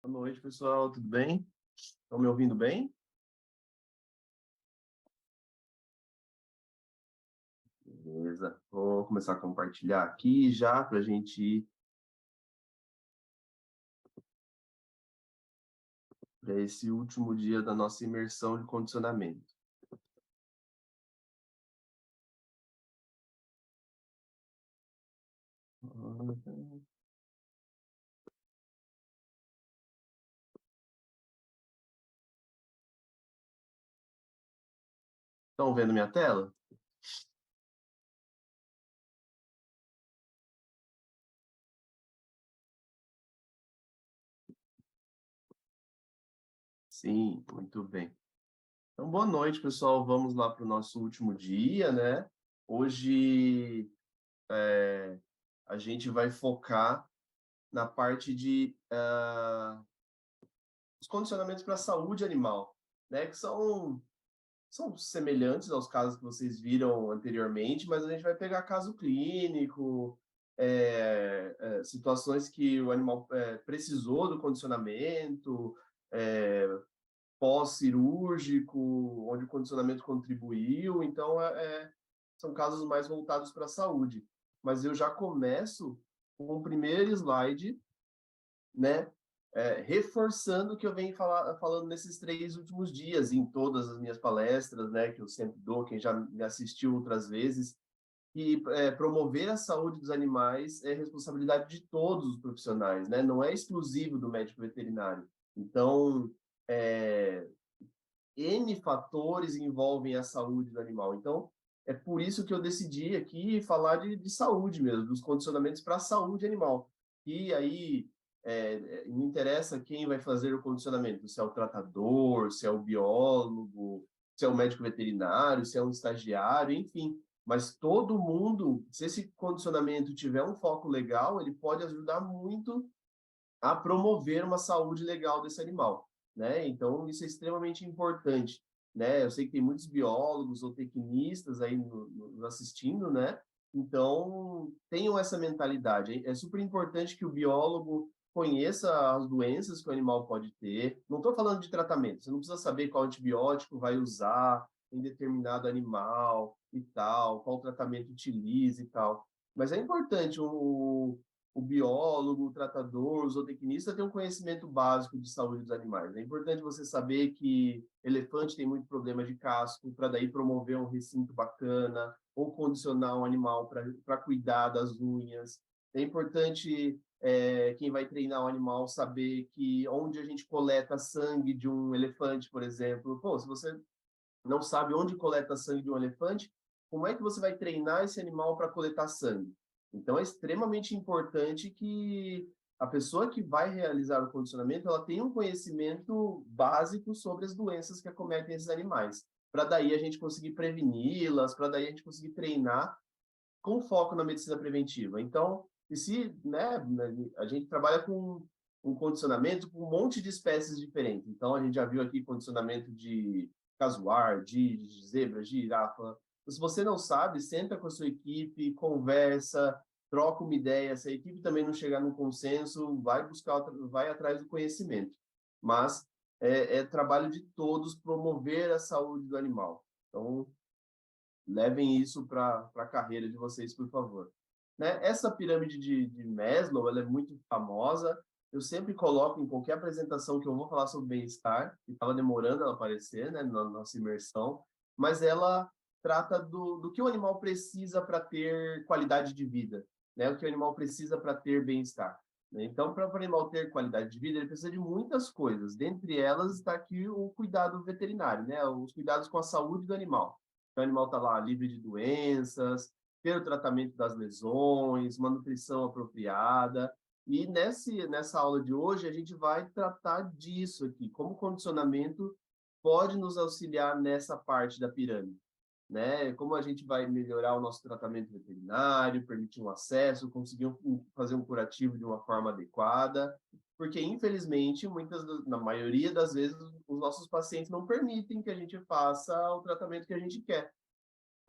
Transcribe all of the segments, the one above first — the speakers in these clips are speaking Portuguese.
Boa noite, pessoal. Tudo bem? Estão me ouvindo bem? Beleza. Vou começar a compartilhar aqui já para a gente ir para esse último dia da nossa imersão de condicionamento. Estão vendo minha tela? Sim, muito bem. Então, boa noite, pessoal. Vamos lá para o nosso último dia, né? Hoje a gente vai focar na parte de os condicionamentos para a saúde animal, né? Que são semelhantes aos casos que vocês viram anteriormente, mas a gente vai pegar caso clínico, situações que o animal precisou do condicionamento, é, pós-cirúrgico, onde o condicionamento contribuiu. Então, são casos mais voltados para a saúde. Mas eu já começo com o primeiro slide, né? Reforçando o que eu venho falando nesses 3 últimos dias, em todas as minhas palestras, né, que eu sempre dou, quem já me assistiu outras vezes, que promover a saúde dos animais é responsabilidade de todos os profissionais, né? Não é exclusivo do médico veterinário. Então, é, N fatores envolvem a saúde do animal. Então, é por isso que eu decidi aqui falar de saúde mesmo, dos condicionamentos para a saúde animal. E aí, não interessa quem vai fazer o condicionamento, se é o tratador, se é o biólogo, se é o médico veterinário, se é um estagiário, enfim. Mas todo mundo, se esse condicionamento tiver um foco legal, ele pode ajudar muito a promover uma saúde legal desse animal, né? Então, isso é extremamente importante, né? Eu sei que tem muitos biólogos ou tecnistas aí nos assistindo, né? Então, tenham essa mentalidade. É super importante que o biólogo conheça as doenças que o animal pode ter. Não estou falando de tratamento, você não precisa saber qual antibiótico vai usar em determinado animal e tal, qual tratamento utiliza e tal. Mas é importante o biólogo, o tratador, o zootecnista tem um conhecimento básico de saúde dos animais. É importante você saber que elefante tem muito problema de casco, para daí promover um recinto bacana, ou condicionar um animal para cuidar das unhas. É importante quem vai treinar o animal saber que onde a gente coleta sangue de um elefante, por exemplo. Pô, se você não sabe onde coleta sangue de um elefante, como é que você vai treinar esse animal para coletar sangue? Então, é extremamente importante que a pessoa que vai realizar o condicionamento, ela tenha um conhecimento básico sobre as doenças que acometem esses animais, para daí a gente conseguir preveni-las, para daí a gente conseguir treinar com foco na medicina preventiva. Então, e se, né, a gente trabalha com um condicionamento com um monte de espécies diferentes. Então, a gente já viu aqui condicionamento de casuar, de zebra, de girafa. Então, se você não sabe, senta com a sua equipe, conversa, troca uma ideia. Se a equipe também não chegar num consenso, vai atrás do conhecimento. Mas é trabalho de todos promover a saúde do animal. Então, levem isso para a carreira de vocês, por favor. Né? Essa pirâmide de Maslow, ela é muito famosa. Eu sempre coloco em qualquer apresentação que eu vou falar sobre bem-estar, e estava demorando ela aparecer, né, na nossa imersão, mas ela trata do que o animal precisa para ter qualidade de vida, né? O que o animal precisa para ter bem-estar. Né? Então, para o animal ter qualidade de vida, ele precisa de muitas coisas. Dentre elas está aqui o cuidado veterinário, né? Os cuidados com a saúde do animal. Então, o animal está lá livre de doenças, ter o tratamento das lesões, uma nutrição apropriada. E nessa aula de hoje, a gente vai tratar disso aqui, como o condicionamento pode nos auxiliar nessa parte da pirâmide, né? Como a gente vai melhorar o nosso tratamento veterinário, permitir um acesso, conseguir fazer um curativo de uma forma adequada, porque infelizmente, na maioria das vezes, os nossos pacientes não permitem que a gente faça o tratamento que a gente quer.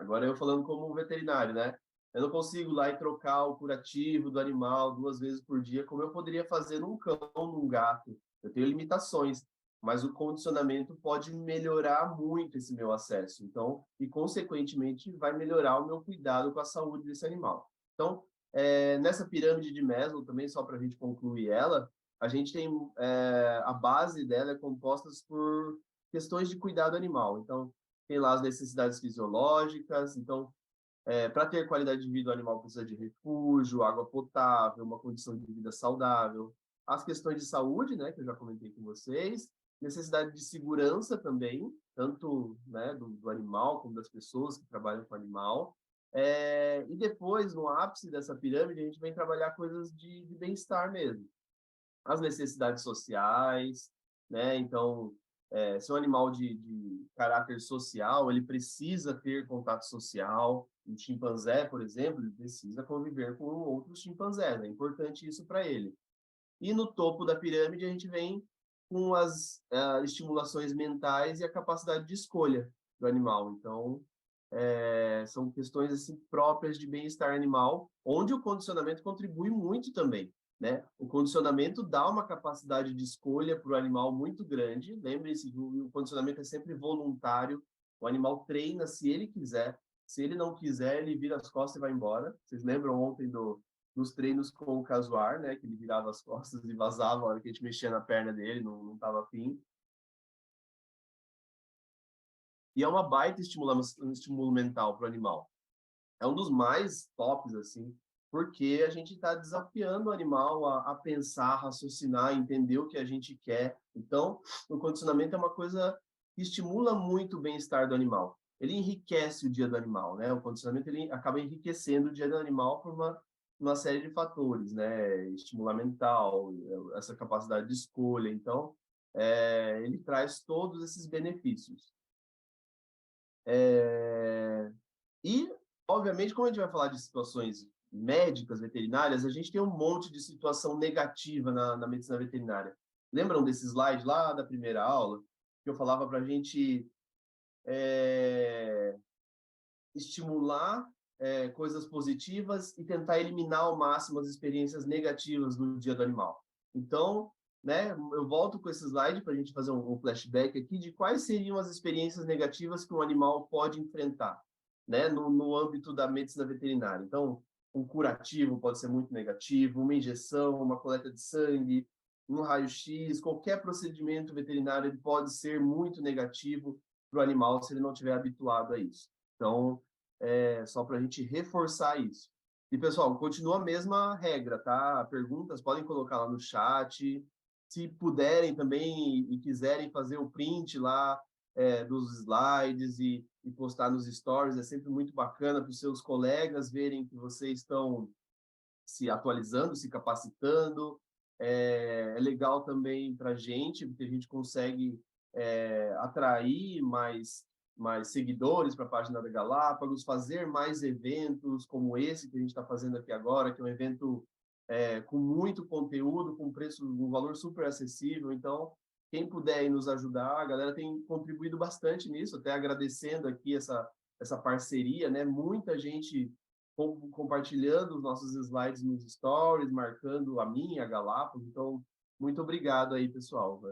Agora eu falando como veterinário, né? Eu não consigo ir lá e trocar o curativo do animal 2 vezes por dia, como eu poderia fazer num cão, num gato. eu tenho limitações, mas o condicionamento pode melhorar muito esse meu acesso. Então, e consequentemente, vai melhorar o meu cuidado com a saúde desse animal. Então, nessa pirâmide de Maslow também, só para a gente concluir ela, a gente tem a base dela é composta por questões de cuidado animal. Então, tem lá as necessidades fisiológicas. Então, para ter qualidade de vida, o animal precisa de refúgio, água potável, uma condição de vida saudável. As questões de saúde, né, que eu já comentei com vocês, necessidade de segurança também, tanto, né, do animal como das pessoas que trabalham com o animal. E depois, no ápice dessa pirâmide, a gente vem trabalhar coisas de bem-estar mesmo. As necessidades sociais, né? Então, se é um animal de caráter social, ele precisa ter contato social. Um chimpanzé, por exemplo, ele precisa conviver com outros chimpanzés. É importante isso para ele. E no topo da pirâmide, a gente vem com as estimulações mentais e a capacidade de escolha do animal. Então, são questões assim próprias de bem-estar animal, onde o condicionamento contribui muito também, né? O condicionamento dá uma capacidade de escolha para o animal muito grande. Lembre-se que o condicionamento é sempre voluntário. O animal treina se ele quiser. Se ele não quiser, ele vira as costas e vai embora. Vocês lembram ontem nos treinos com o Casuar, né? Que ele virava as costas e vazava a hora que a gente mexia na perna dele, não estava afim. E é uma baita um estímulo mental para o animal. É um dos mais tops, assim, porque a gente está desafiando o animal a pensar, raciocinar, entender o que a gente quer. Então, o condicionamento é uma coisa que estimula muito o bem-estar do animal. Ele enriquece o dia do animal, né? O condicionamento ele acaba enriquecendo o dia do animal por uma série de fatores, né? Estimular mental, essa capacidade de escolha. Então, ele traz todos esses benefícios. E, obviamente, como a gente vai falar de situações médicas, veterinárias, a gente tem um monte de situação negativa na medicina veterinária. Lembram desse slide lá da primeira aula? Que eu falava para a gente estimular coisas positivas e tentar eliminar ao máximo as experiências negativas do dia do animal. Então, né, eu volto com esse slide para a gente fazer um flashback aqui de quais seriam as experiências negativas que um animal pode enfrentar, né, no âmbito da medicina veterinária. Então, um curativo pode ser muito negativo, uma injeção, uma coleta de sangue, um raio-x, qualquer procedimento veterinário ele pode ser muito negativo para o animal se ele não estiver habituado a isso. Então, só para a gente reforçar isso. E, pessoal, continua a mesma regra, tá? Perguntas podem colocar lá no chat. Se puderem também e quiserem fazer o print lá dos slides e postar nos stories, é sempre muito bacana para os seus colegas verem que vocês estão se atualizando, se capacitando. É legal também para a gente, porque a gente consegue atrair mais seguidores para a página da Galápagos, fazer mais eventos como esse que a gente está fazendo aqui agora, que é um evento com muito conteúdo, com preço, um valor super acessível. Então, quem puder ir nos ajudar, a galera tem contribuído bastante nisso, até agradecendo aqui essa parceria, né? Muita gente compartilhando os nossos slides nos stories, marcando a minha, a Galápagos. Então, muito obrigado aí, pessoal,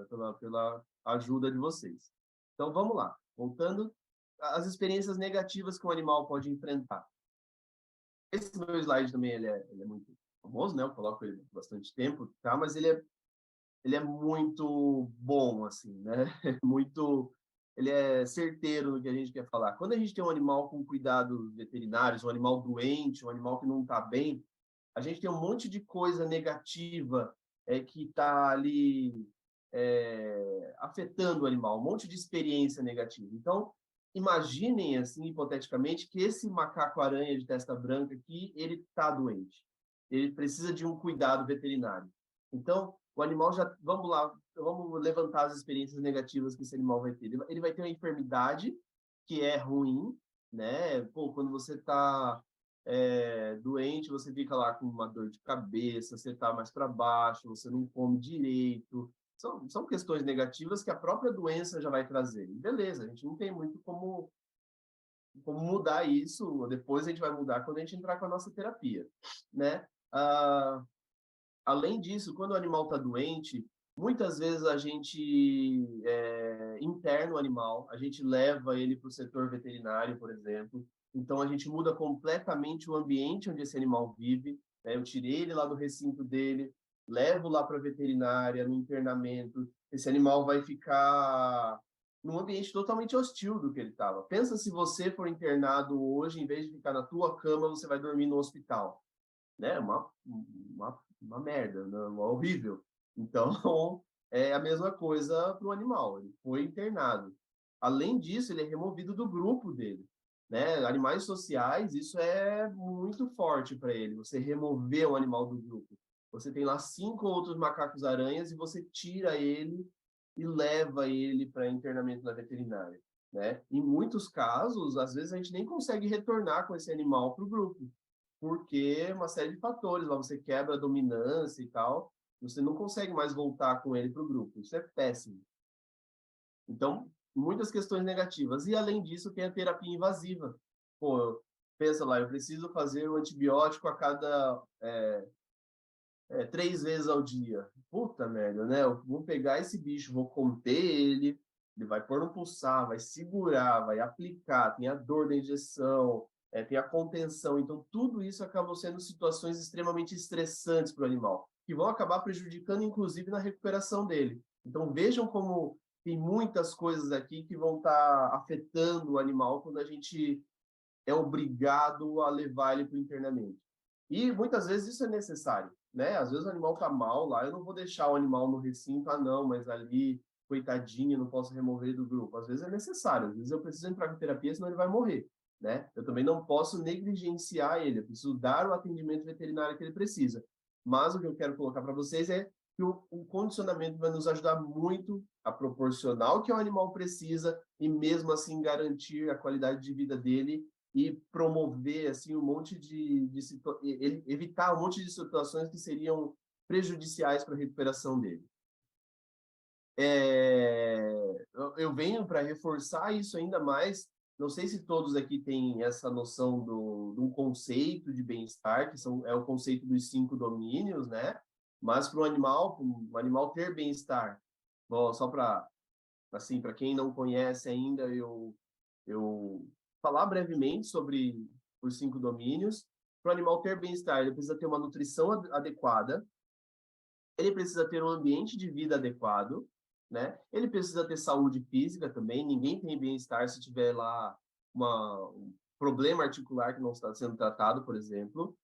pela ajuda de vocês. Então, vamos lá. Voltando às experiências negativas que um animal pode enfrentar. Esse meu slide também ele é muito famoso, né? Eu coloco ele há bastante tempo, tá? Mas ele é muito bom, assim, né? Muito, ele é certeiro no que a gente quer falar. Quando a gente tem um animal com cuidados veterinários, um animal doente, um animal que não está bem, a gente tem um monte de coisa negativa que está ali afetando o animal, um monte de experiência negativa. Então, imaginem, assim, hipoteticamente, que esse macaco-aranha de testa branca aqui, ele está doente. Ele precisa de um cuidado veterinário. Então, o animal já... Vamos lá, vamos levantar as experiências negativas que esse animal vai ter. Ele vai ter uma enfermidade que é ruim, né? Pô, quando você está doente, você fica lá com uma dor de cabeça, você está mais para baixo, você não come direito, são questões negativas que a própria doença já vai trazer. E beleza, a gente não tem muito como mudar isso, depois a gente vai mudar quando a gente entrar com a nossa terapia, né? Além disso, quando o animal está doente, Muitas vezes a gente interna o animal, a gente leva ele para o setor veterinário, por exemplo. Então, a gente muda completamente o ambiente onde esse animal vive, né? Eu tirei ele lá do recinto dele, levo lá para a veterinária, no internamento. Esse animal vai ficar num ambiente totalmente hostil do que ele estava. Pensa se você for internado hoje, em vez de ficar na tua cama, você vai dormir no hospital, né? Uma merda, né? Horrível. Então, é a mesma coisa para o animal. Ele foi internado. Além disso, ele é removido do grupo dele, né? Animais sociais, isso é muito forte para ele. Você remover um animal do grupo. Você tem lá 5 outros macacos-aranhas e você tira ele e leva ele para internamento na veterinária, né? Em muitos casos, às vezes a gente nem consegue retornar com esse animal para o grupo, porque uma série de fatores, lá você quebra a dominância e tal, você não consegue mais voltar com ele para o grupo. Isso é péssimo. Então, muitas questões negativas. E, além disso, tem a terapia invasiva. Pô, pensa lá, eu preciso fazer o antibiótico a cada 3 vezes ao dia. Puta merda, né? Eu vou pegar esse bicho, vou conter ele vai pôr no pulsar, vai segurar, vai aplicar, tem a dor da injeção, tem a contenção. Então, tudo isso acaba sendo situações extremamente estressantes para o animal, que vão acabar prejudicando, inclusive, na recuperação dele. Então, vejam como tem muitas coisas aqui que vão estar afetando o animal quando a gente é obrigado a levar ele para o internamento. E muitas vezes isso é necessário, né? Às vezes o animal está mal lá, eu não vou deixar o animal no recinto, ah, não, mas ali, coitadinho, não posso remover do grupo. Às vezes é necessário, às vezes eu preciso entrar com terapia, senão ele vai morrer, né? Eu também não posso negligenciar ele, eu preciso dar o atendimento veterinário que ele precisa. Mas o que eu quero colocar para vocês é que o condicionamento vai nos ajudar muito a proporcionar o que o animal precisa e mesmo assim garantir a qualidade de vida dele e promover assim um monte evitar um monte de situações que seriam prejudiciais para a recuperação dele. Eu venho para reforçar isso ainda mais. Não sei se todos aqui têm essa noção de um conceito de bem-estar, que é o conceito dos 5 domínios, né? Mas para um animal ter bem-estar, bom, só para assim, para quem não conhece ainda, eu falar brevemente sobre os 5 domínios. Para o animal ter bem-estar, ele precisa ter uma nutrição adequada, ele precisa ter um ambiente de vida adequado, né? Ele precisa ter saúde física também. Ninguém tem bem-estar se tiver lá um problema articular que não está sendo tratado, por exemplo.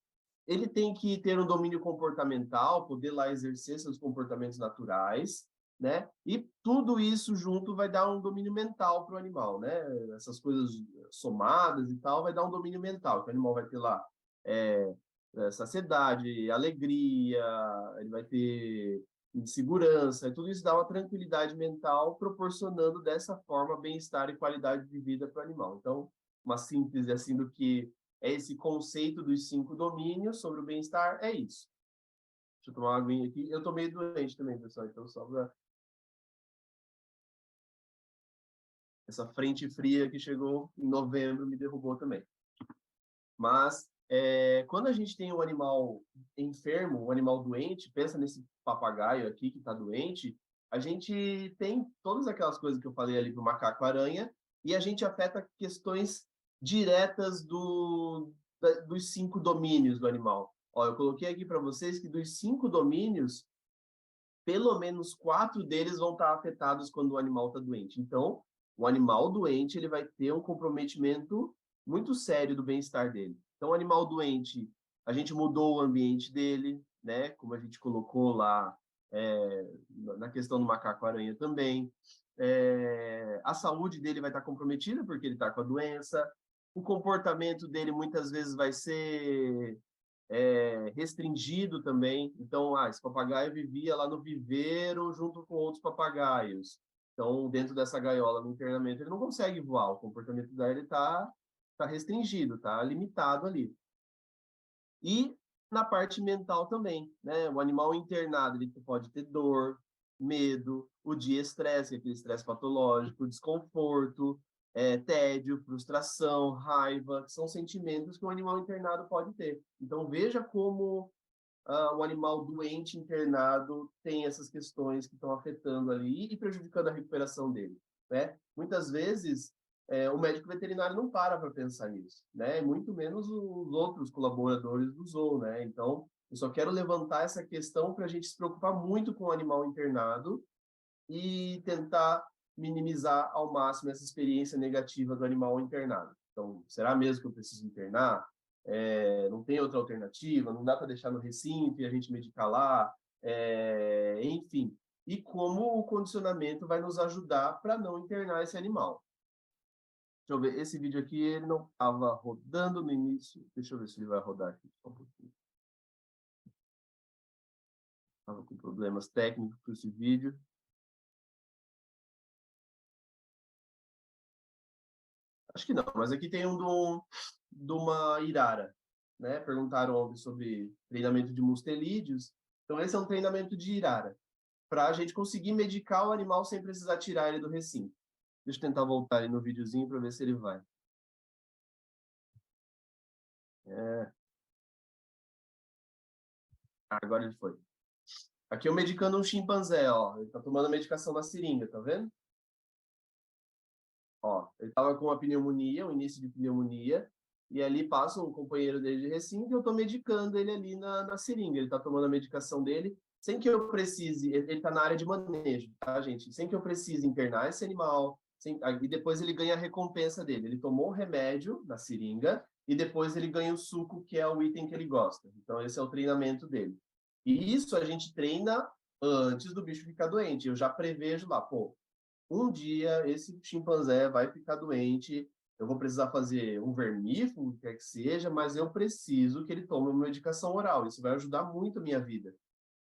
Ele tem que ter um domínio comportamental, poder lá exercer seus comportamentos naturais, né? E tudo isso junto vai dar um domínio mental para o animal, né? Essas coisas somadas e tal vai dar um domínio mental, que o animal vai ter lá é, saciedade, alegria, ele vai ter segurança, e tudo isso dá uma tranquilidade mental, proporcionando dessa forma bem-estar e qualidade de vida para o animal. Então, uma síntese assim do que é esse conceito dos 5 domínios sobre o bem-estar, é isso. Deixa eu tomar uma aguinha aqui. Eu tô meio doente também, pessoal, então só pra... Essa frente fria que chegou em novembro me derrubou também. Mas quando a gente tem um animal enfermo, um animal doente, pensa nesse papagaio aqui que está doente, a gente tem todas aquelas coisas que eu falei ali para o macaco-aranha e a gente afeta questões diretas dos 5 domínios do animal. Ó, eu coloquei aqui para vocês que dos 5 domínios, pelo menos 4 deles vão estar afetados quando o animal está doente. Então, o animal doente ele vai ter um comprometimento muito sério do bem-estar dele. Então, o animal doente, a gente mudou o ambiente dele, né? Como a gente colocou lá na questão do macaco-aranha também. A saúde dele vai estar comprometida porque ele está com a doença. O comportamento dele muitas vezes vai ser restringido também. Então, esse papagaio vivia lá no viveiro junto com outros papagaios. Então, dentro dessa gaiola, no internamento, ele não consegue voar. O comportamento dele está restringido, está limitado ali. E na parte mental também, né? O animal internado, ele pode ter dor, medo, o dia estresse, aquele estresse patológico, desconforto, tédio, frustração, raiva, que são sentimentos que o animal internado pode ter. Então, veja como o animal doente internado tem essas questões que estão afetando ali e prejudicando a recuperação dele, né? Muitas vezes, o médico veterinário não para pensar nisso, né? Muito menos os outros colaboradores do zoo, né? Então, eu só quero levantar essa questão para a gente se preocupar muito com o animal internado e tentar minimizar ao máximo essa experiência negativa do animal internado. Então, será mesmo que eu preciso internar? Não tem outra alternativa? Não dá para deixar no recinto e a gente medicar lá? Enfim. E como o condicionamento vai nos ajudar para não internar esse animal. Deixa eu ver, esse vídeo aqui ele não estava rodando no início. Deixa eu ver se ele vai rodar aqui. Estava com problemas técnicos com esse vídeo. Acho que não, mas aqui tem de uma Irara, né? Perguntaram ontem sobre treinamento de mustelídeos. Então, esse é um treinamento de Irara, para a gente conseguir medicar o animal sem precisar tirar ele do recinto. Deixa eu tentar voltar aí no videozinho para ver se ele vai. Agora ele foi. Aqui eu medicando um chimpanzé, ó. Ele tá tomando a medicação na seringa, tá vendo? Ó, ele tava com uma pneumonia, um início de pneumonia, e ali passa um companheiro dele de recinto e eu tô medicando ele ali na seringa. Ele tá tomando a medicação dele sem que eu precise, ele tá na área de manejo, tá, gente? Sem que eu precise internar esse animal, e depois ele ganha a recompensa dele. Ele tomou o remédio na seringa e depois ele ganha o suco, que é o item que ele gosta. Então esse é o treinamento dele. E isso a gente treina antes do bicho ficar doente. Eu já prevejo lá, pô, um dia esse chimpanzé vai ficar doente, eu vou precisar fazer um vermífugo, quer que seja, mas eu preciso que ele tome uma medicação oral. Isso vai ajudar muito a minha vida.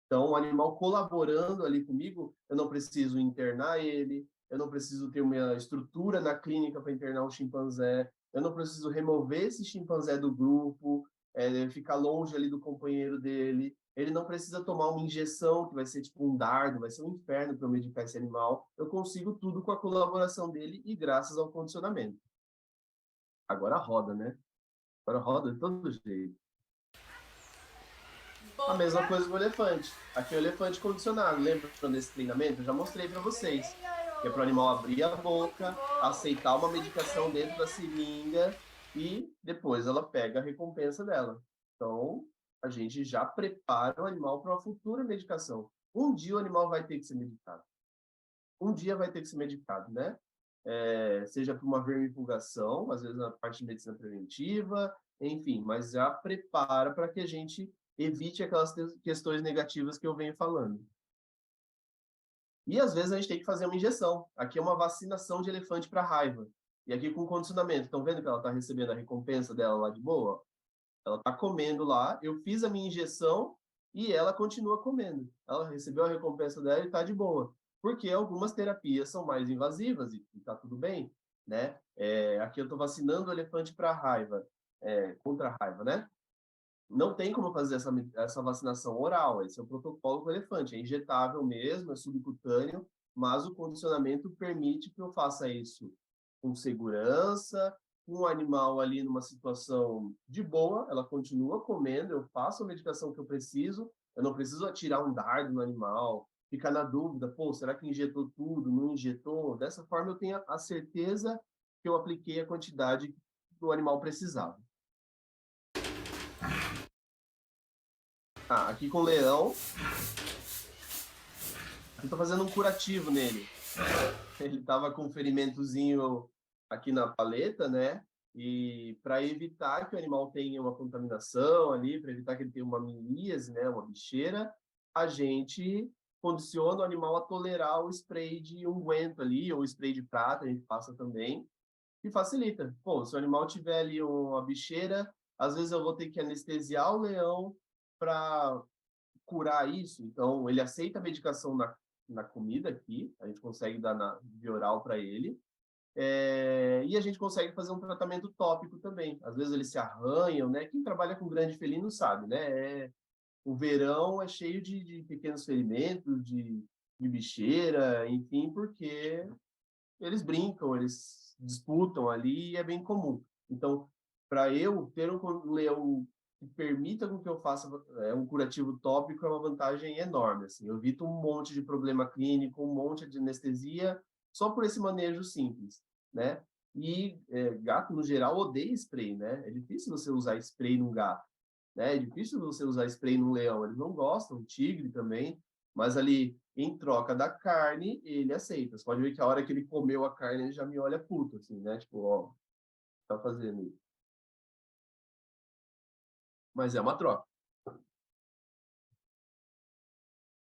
Então, o animal colaborando ali comigo, eu não preciso internar ele, eu não preciso ter uma estrutura na clínica para internar um chimpanzé, eu não preciso remover esse chimpanzé do grupo, ficar longe ali do companheiro dele. Ele não precisa tomar uma injeção, que vai ser tipo um dardo, vai ser um inferno para eu medicar esse animal. Eu consigo tudo com a colaboração dele e graças ao condicionamento. Agora roda, né? Agora roda de todo jeito. A mesma coisa com o elefante. Aqui é o elefante condicionado. Lembra desse treinamento? Eu já mostrei para vocês. Que é para o animal abrir a boca, aceitar uma medicação dentro da seringa e depois ela pega a recompensa dela. Então, a gente já prepara o animal para uma futura medicação. Um dia o animal vai ter que ser medicado. Um dia vai ter que ser medicado, né? Seja por uma vermifugação, às vezes na parte de medicina preventiva, enfim, mas já prepara para que a gente evite aquelas questões negativas que eu venho falando. E às vezes a gente tem que fazer uma injeção. Aqui é uma vacinação de elefante para raiva. E aqui com condicionamento. Estão vendo que ela está recebendo a recompensa dela lá de boa? Ela está comendo lá, eu fiz a minha injeção e ela continua comendo. Ela recebeu a recompensa dela e está de boa. Porque algumas terapias são mais invasivas e está tudo bem, né? Aqui eu estou vacinando o elefante para raiva, contra a raiva, né? Não tem como fazer essa vacinação oral, esse é o protocolo com o elefante, é injetável mesmo, é subcutâneo, mas o condicionamento permite que eu faça isso com segurança, com o animal ali numa situação de boa, ela continua comendo, eu faço a medicação que eu preciso, eu não preciso atirar um dardo no animal, ficar na dúvida, pô, será que injetou tudo, não injetou? Dessa forma eu tenho a certeza que eu apliquei a quantidade que o animal precisava. Aqui com o leão, eu tô fazendo um curativo nele. Ele tava com um ferimentozinho aqui na paleta, né? E para evitar que o animal tenha uma contaminação ali, para evitar que ele tenha uma miíase, né, uma bicheira, a gente condiciona o animal a tolerar o spray de unguento ali, ou spray de prata, a gente passa também, e facilita. Pô, se o animal tiver ali uma bicheira, às vezes eu vou ter que anestesiar o leão para curar isso. Então, ele aceita a medicação na comida aqui, a gente consegue dar na via oral para ele, e a gente consegue fazer um tratamento tópico também. Às vezes eles se arranham, né? Quem trabalha com grande felino sabe, né? O verão é cheio de pequenos ferimentos, de bicheira, enfim, porque eles brincam, eles disputam ali e é bem comum. Então, para eu ter um leão que permita com que eu faça um curativo tópico é uma vantagem enorme. Assim. Eu evito um monte de problema clínico, um monte de anestesia, só por esse manejo simples, né? E gato, no geral, odeia spray, né? É difícil você usar spray num gato, né? É difícil você usar spray num leão. Eles não gostam, tigre também, mas ali, em troca da carne, ele aceita. Você pode ver que a hora que ele comeu a carne, ele já me olha puto, assim, né? Tipo, ó, tá fazendo isso. Mas é uma troca.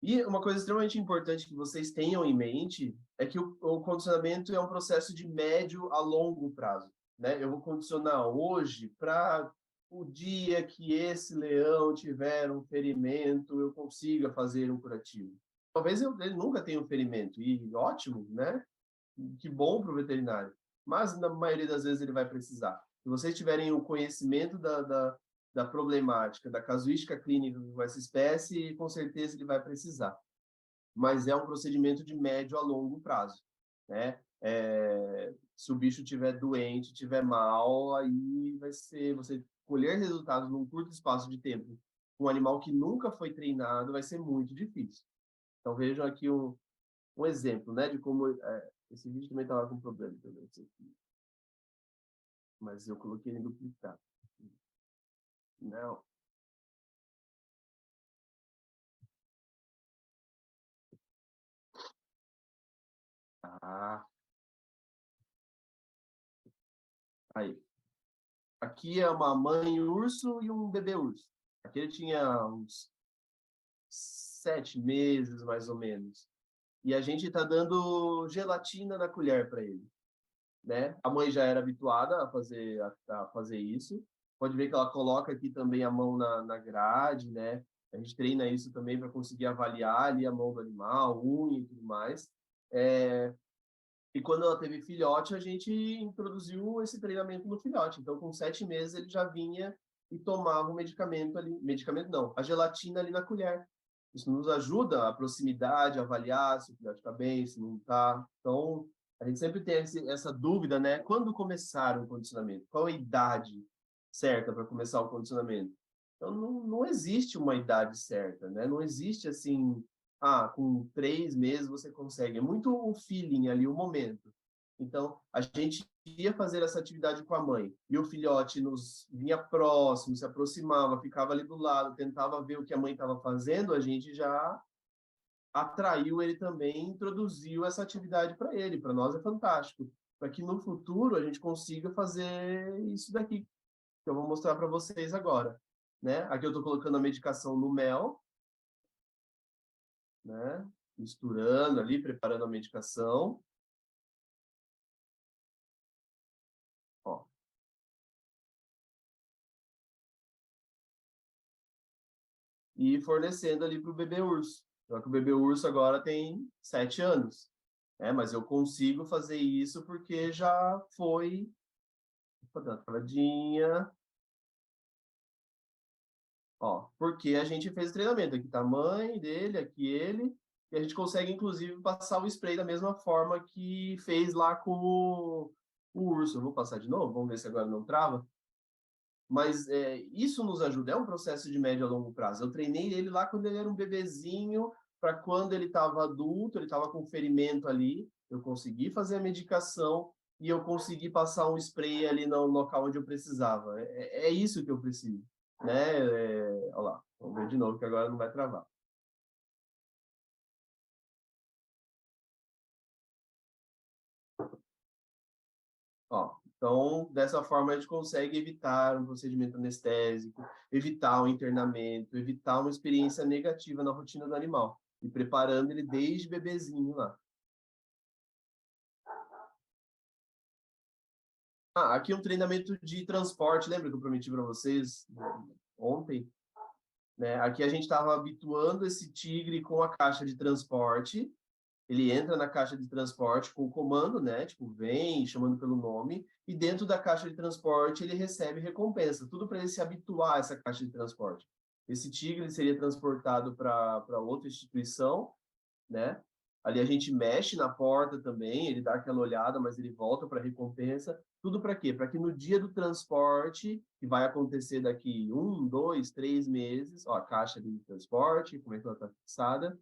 E uma coisa extremamente importante que vocês tenham em mente é que o condicionamento é um processo de médio a longo prazo, né? Eu vou condicionar hoje para o dia que esse leão tiver um ferimento, eu consiga fazer um curativo. Talvez ele nunca tenha um ferimento, e ótimo, né? Que bom para o veterinário. Mas na maioria das vezes ele vai precisar. Se vocês tiverem o conhecimento da problemática, da casuística clínica com essa espécie, com certeza ele vai precisar. Mas é um procedimento de médio a longo prazo, né? Se o bicho estiver doente, estiver mal, aí vai ser você colher resultados num curto espaço de tempo. Um animal que nunca foi treinado vai ser muito difícil. Então vejam aqui um exemplo, né, de como esse vídeo também estava com problema também, mas eu coloquei ele duplicado. Não. Ah, aí. Aqui é uma mãe urso e um bebê urso. Aqui ele tinha uns 7 meses, mais ou menos. E a gente está dando gelatina na colher para ele, né? A mãe já era habituada a fazer isso. Pode ver que ela coloca aqui também a mão na grade, né? A gente treina isso também para conseguir avaliar ali a mão do animal, unha e tudo mais. E quando ela teve filhote, a gente introduziu esse treinamento no filhote. Então, com 7 meses, ele já vinha e tomava o medicamento ali. Medicamento não, a gelatina ali na colher. Isso nos ajuda a proximidade, a avaliar se o filhote está bem, se não está. Então, a gente sempre tem essa dúvida, né? Quando começar o condicionamento? Qual a idade certa para começar o condicionamento? Então, não existe uma idade certa, né? Não existe assim, com 3 meses você consegue. É muito o feeling ali, o momento. Então, a gente ia fazer essa atividade com a mãe e o filhote nos vinha próximo, se aproximava, ficava ali do lado, tentava ver o que a mãe estava fazendo, a gente já atraiu ele também, introduziu essa atividade para ele. Para nós é fantástico, para que no futuro a gente consiga fazer isso daqui que eu vou mostrar para vocês agora, né? Aqui eu estou colocando a medicação no mel, né? Misturando ali, preparando a medicação. Ó, e fornecendo ali para o bebê urso. Só que o bebê urso agora tem 7 anos, né? Mas eu consigo fazer isso porque já foi. Vou dar uma travadinha. Ó, porque a gente fez o treinamento. Aqui tá a mãe dele, aqui ele. E a gente consegue, inclusive, passar o spray da mesma forma que fez lá com o urso. Eu vou passar de novo, vamos ver se agora não trava. Mas isso nos ajuda, é um processo de médio a longo prazo. Eu treinei ele lá quando ele era um bebezinho, para quando ele estava adulto, ele estava com ferimento ali, eu consegui fazer a medicação e eu consegui passar um spray ali no local onde eu precisava. É isso que eu preciso, né? Olha lá, vamos ver de novo que agora não vai travar. Ó, então, dessa forma, a gente consegue evitar um procedimento anestésico, evitar o internamento, evitar uma experiência negativa na rotina do animal, e preparando ele desde bebezinho lá. Aqui um treinamento de transporte, lembra que eu prometi para vocês ontem? Né? Aqui a gente estava habituando esse tigre com a caixa de transporte. Ele entra na caixa de transporte com o comando, né? Tipo, vem, chamando pelo nome, e dentro da caixa de transporte ele recebe recompensa, tudo para ele se habituar a essa caixa de transporte. Esse tigre seria transportado para outra instituição, né? Ali a gente mexe na porta também, ele dá aquela olhada, mas ele volta para a recompensa. Tudo para quê? Para que no dia do transporte, que vai acontecer daqui 1, 2, 3 meses, ó, a caixa de transporte, como é que ela está fixada,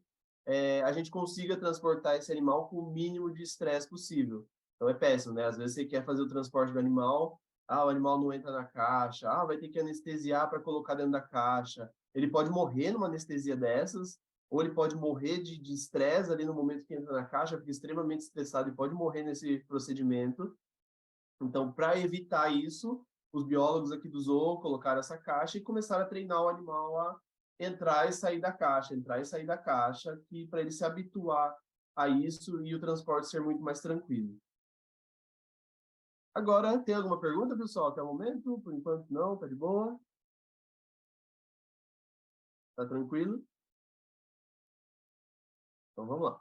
a gente consiga transportar esse animal com o mínimo de estresse possível. Então é péssimo, né? Às vezes você quer fazer o transporte do animal, o animal não entra na caixa, vai ter que anestesiar para colocar dentro da caixa. Ele pode morrer numa anestesia dessas, ou ele pode morrer de estresse ali no momento que entra na caixa, porque é extremamente estressado e pode morrer nesse procedimento. Então, para evitar isso, os biólogos aqui do zoo colocaram essa caixa e começaram a treinar o animal a entrar e sair da caixa, entrar e sair da caixa, que para ele se habituar a isso e o transporte ser muito mais tranquilo. Agora, tem alguma pergunta, pessoal, até o momento? Por enquanto, não, tá de boa? Tá tranquilo? Então, vamos lá.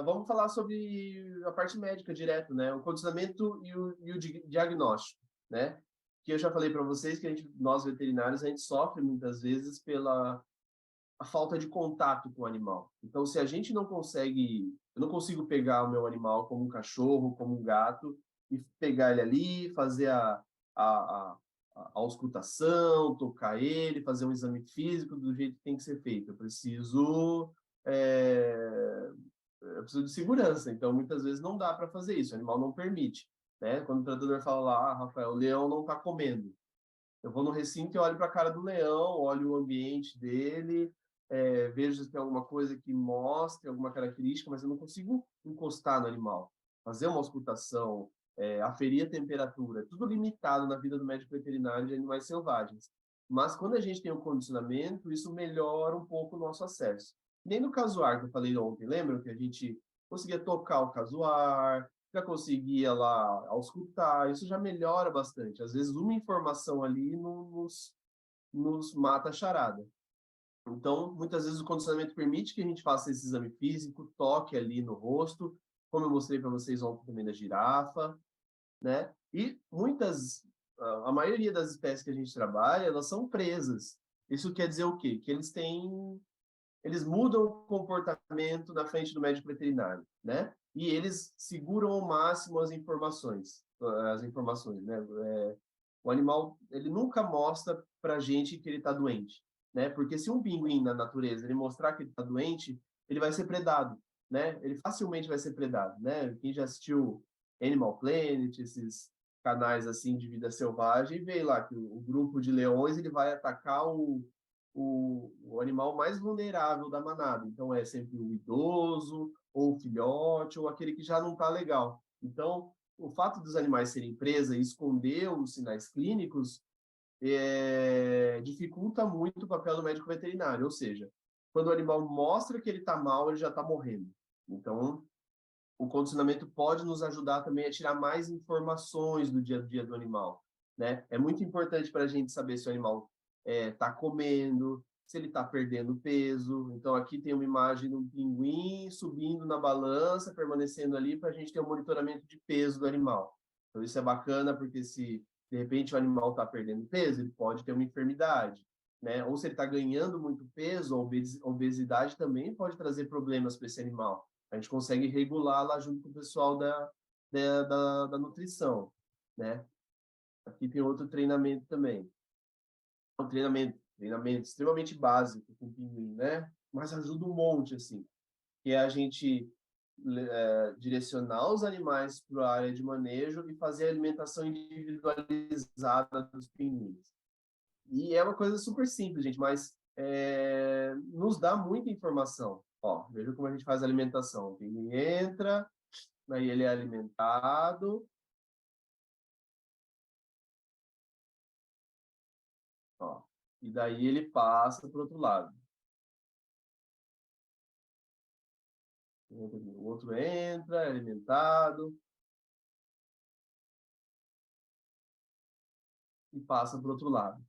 Vamos falar sobre a parte médica direto, né? O condicionamento e o diagnóstico, né? Que eu já falei para vocês que nós veterinários, a gente sofre muitas vezes pela a falta de contato com o animal. Então, se a gente não consegue, eu não consigo pegar o meu animal como um cachorro, como um gato, e pegar ele ali, fazer a, a, a auscultação, tocar ele, fazer um exame físico do jeito que tem que ser feito. É, eu preciso de segurança, então muitas vezes não dá para fazer isso, o animal não permite. Né? Quando o tratador fala lá, Rafael, o leão não está comendo. Eu vou no recinto e olho para a cara do leão, olho o ambiente dele, vejo se tem alguma coisa que mostre alguma característica, mas eu não consigo encostar no animal, fazer uma auscultação, aferir a temperatura, tudo limitado na vida do médico veterinário de animais selvagens. Mas quando a gente tem o condicionamento, isso melhora um pouco o nosso acesso. Nem no casuar que eu falei ontem, lembra que a gente conseguia tocar o casuar, já conseguia lá auscultar, isso já melhora bastante. Às vezes uma informação ali nos mata a charada. Então, muitas vezes o condicionamento permite que a gente faça esse exame físico, toque ali no rosto, como eu mostrei para vocês ontem também da girafa, né? E a maioria das espécies que a gente trabalha, elas são presas. Isso quer dizer o quê? Que eles mudam o comportamento na frente do médico veterinário, né? E eles seguram ao máximo as informações, né? O animal, ele nunca mostra para a gente que ele está doente, né? Porque se um pinguim na natureza ele mostrar que ele está doente, ele vai ser predado, né? Ele facilmente vai ser predado, né? Quem já assistiu Animal Planet, esses canais assim de vida selvagem, vê lá que o grupo de leões ele vai atacar o animal mais vulnerável da manada. Então, é sempre o idoso, ou o filhote, ou aquele que já não está legal. Então, o fato dos animais serem presa e esconder os sinais clínicos dificulta muito o papel do médico veterinário. Ou seja, quando o animal mostra que ele está mal, ele já está morrendo. Então, o condicionamento pode nos ajudar também a tirar mais informações do dia a dia do animal, né? É muito importante para a gente saber se o animal está comendo, se ele está perdendo peso. Então, aqui tem uma imagem de um pinguim subindo na balança, permanecendo ali, para a gente ter um monitoramento de peso do animal. Então, isso é bacana, porque se de repente o animal está perdendo peso, ele pode ter uma enfermidade, né? Ou se ele está ganhando muito peso, a obesidade também pode trazer problemas para esse animal. A gente consegue regular lá junto com o pessoal da nutrição, né? Aqui tem outro treinamento também. Um treinamento extremamente básico com o pinguim, né? Mas ajuda um monte, assim, que é a gente direcionar os animais para a área de manejo e fazer a alimentação individualizada dos pinguins. E é uma coisa super simples, gente, mas nos dá muita informação. Ó, veja como a gente faz a alimentação. O pinguim entra, aí ele é alimentado, ó, e daí ele passa para o outro lado. O outro entra, é alimentado e passa para o outro lado.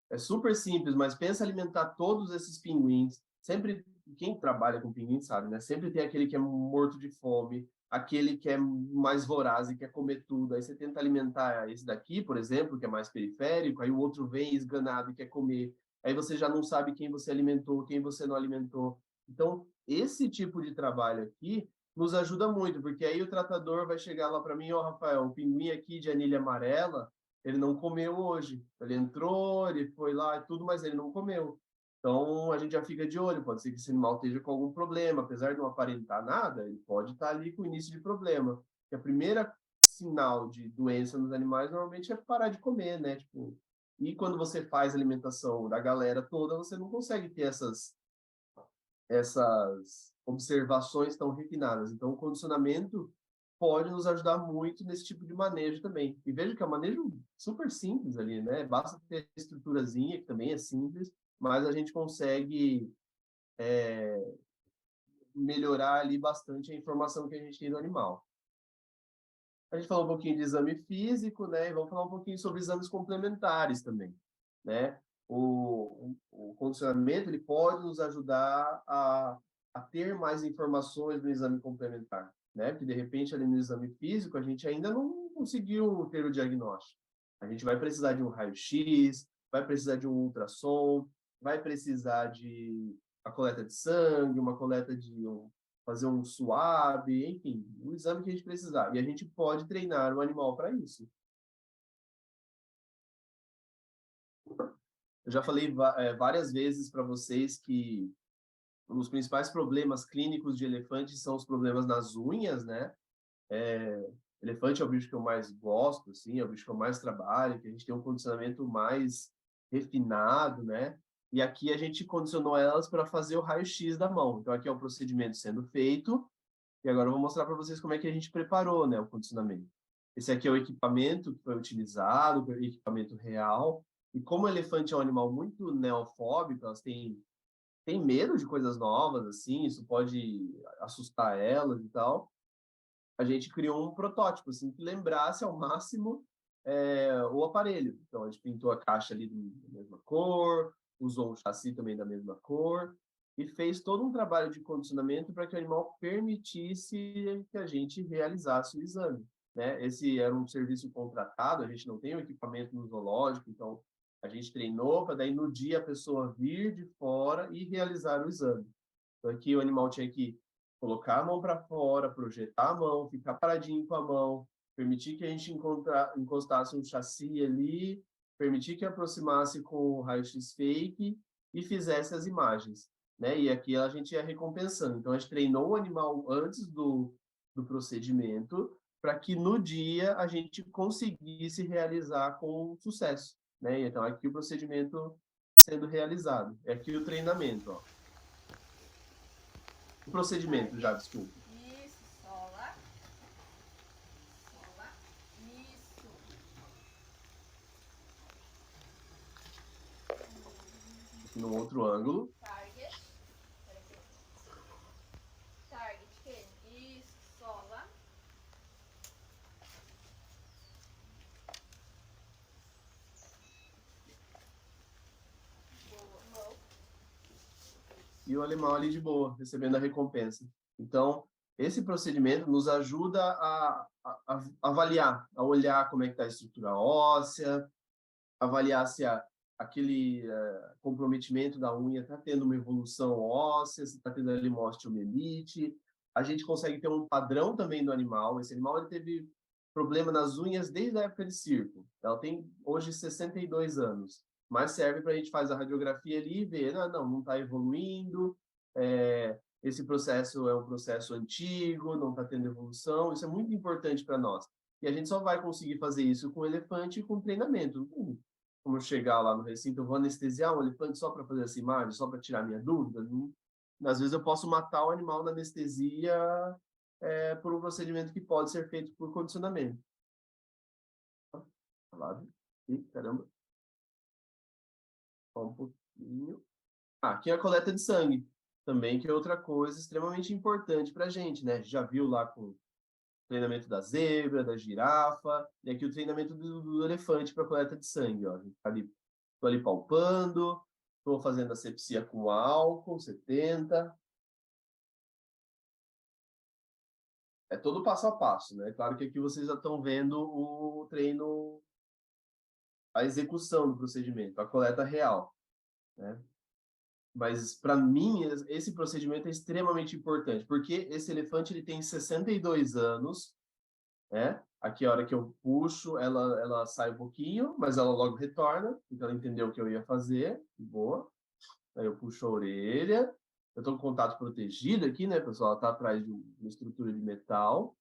É super simples, mas pensa em alimentar todos esses pinguins. Sempre, quem trabalha com pinguim sabe, né? Sempre tem aquele que é morto de fome, aquele que é mais voraz e quer comer tudo. Aí você tenta alimentar esse daqui, por exemplo, que é mais periférico, aí o outro vem esganado e quer comer. aí você já não sabe quem você alimentou, quem você não alimentou. Então, esse tipo de trabalho aqui nos ajuda muito, porque aí o tratador vai chegar lá para mim, ó, Rafael, o pinguim aqui de anilha amarela, ele não comeu hoje. Ele entrou, ele foi lá e tudo, mas ele não comeu. Então, a gente já fica de olho, pode ser que esse animal esteja com algum problema, apesar de não aparentar nada, ele pode estar ali com o início de problema. E a primeira sinal de doença nos animais normalmente é parar de comer, né? Tipo, e quando você faz a alimentação da galera toda, você não consegue ter essas observações tão refinadas. Então, o condicionamento pode nos ajudar muito nesse tipo de manejo também. E veja que é um manejo super simples ali, né? Basta ter a estruturazinha, que também é simples, mas a gente consegue melhorar ali bastante a informação que a gente tem do animal. A gente falou um pouquinho de exame físico, né? E vamos falar um pouquinho sobre exames complementares também, né? O condicionamento ele pode nos ajudar a ter mais informações no exame complementar, né? Porque de repente ali no exame físico a gente ainda não conseguiu ter o diagnóstico. A gente vai precisar de um raio-x, vai precisar de um ultrassom, vai precisar de a coleta de sangue, uma coleta de fazer um swab, enfim, o exame que a gente precisar. E a gente pode treinar o animal para isso. Eu já falei várias vezes para vocês que os principais problemas clínicos de elefante são os problemas nas unhas, né? Elefante é o bicho que eu mais gosto, assim, é o bicho que eu mais trabalho, que a gente tem um condicionamento mais refinado, né? E aqui a gente condicionou elas para fazer o raio-x da mão. Então aqui é o procedimento sendo feito, e agora eu vou mostrar para vocês como é que a gente preparou, né, o condicionamento. Esse aqui é o equipamento que foi utilizado, o equipamento real. E como o elefante é um animal muito neofóbico, elas têm medo de coisas novas, assim, isso pode assustar elas e tal. A gente criou um protótipo, assim, que lembrasse ao máximo o aparelho. Então, a gente pintou a caixa ali da mesma cor, usou o chassi também da mesma cor, e fez todo um trabalho de condicionamento para que o animal permitisse que a gente realizasse o exame, né? Esse era um serviço contratado, a gente não tem o equipamento no zoológico, então a gente treinou para daí no dia a pessoa vir de fora e realizar o exame. Então aqui o animal tinha que colocar a mão para fora, projetar a mão, ficar paradinho com a mão, permitir que a gente encostasse um chassi ali, permitir que aproximasse com o raio-x fake e fizesse as imagens, né? E aqui a gente ia recompensando. Então a gente treinou o animal antes do procedimento para que no dia a gente conseguisse realizar com sucesso, né? Então aqui o procedimento sendo realizado. É aqui o treinamento, ó. O procedimento já, desculpa. Isso, sola. Sola. Isso. Aqui no outro ângulo. Target. Target, Kenny. Isso, sola. Boa, mão. E o animal ali de boa, recebendo a recompensa. Então, esse procedimento nos ajuda a avaliar, a olhar como é que está a estrutura óssea, avaliar se aquele comprometimento da unha está tendo uma evolução óssea, se está tendo ali uma osteomielite. A gente consegue ter um padrão também do animal. Esse animal ele teve problema nas unhas desde a época de circo. Ela tem hoje 62 anos, mas serve para a gente fazer a radiografia ali e ver, não está evoluindo, esse processo é um processo antigo, não está tendo evolução. Isso é muito importante para nós. E a gente só vai conseguir fazer isso com o elefante e com treinamento. Como eu chegar lá no recinto, eu vou anestesiar um elefante só para fazer essa imagem, só para tirar minha dúvida? Às vezes eu posso matar o animal na anestesia por um procedimento que pode ser feito por condicionamento. Ih, caramba. Só um pouquinho. Aqui é a coleta de sangue, também, que é outra coisa extremamente importante para a gente, né? A gente já viu lá com o treinamento da zebra, da girafa, e aqui o treinamento do elefante para coleta de sangue, ó. A gente tá ali, tô ali palpando, estou fazendo asepsia com álcool, 70. É todo passo a passo, né? Claro que aqui vocês já estão vendo o treino, a execução do procedimento, a coleta real. né? Mas, para mim, esse procedimento é extremamente importante, porque esse elefante ele tem 62 anos, né? Aqui, a hora que eu puxo, ela sai um pouquinho, mas ela logo retorna, então ela entendeu o que eu ia fazer, boa. Aí eu puxo a orelha, eu estou com contato protegido aqui, né, pessoal? Ela está atrás de uma estrutura de metal.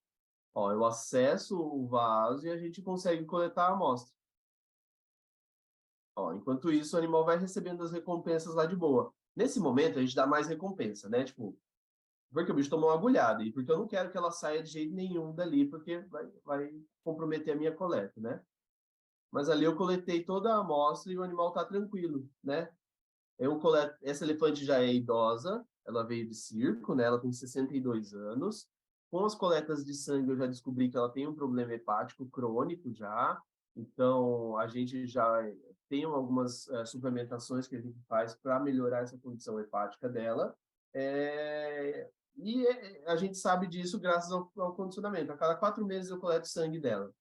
Ó, eu acesso o vaso e a gente consegue coletar a amostra. Ó, enquanto isso, o animal vai recebendo as recompensas lá de boa. Nesse momento, a gente dá mais recompensa, né? Tipo, porque o bicho tomou uma agulhada e porque eu não quero que ela saia de jeito nenhum dali, porque vai comprometer a minha coleta, né? Mas ali eu coletei toda a amostra e o animal tá tranquilo, né? Essa elefante já é idosa, ela veio de circo, né? Ela tem 62 anos. Com as coletas de sangue, eu já descobri que ela tem um problema hepático crônico já. Então, a gente já tem algumas suplementações que a gente faz para melhorar essa condição hepática dela. A gente sabe disso graças ao condicionamento. A cada 4 meses eu coleto sangue dela.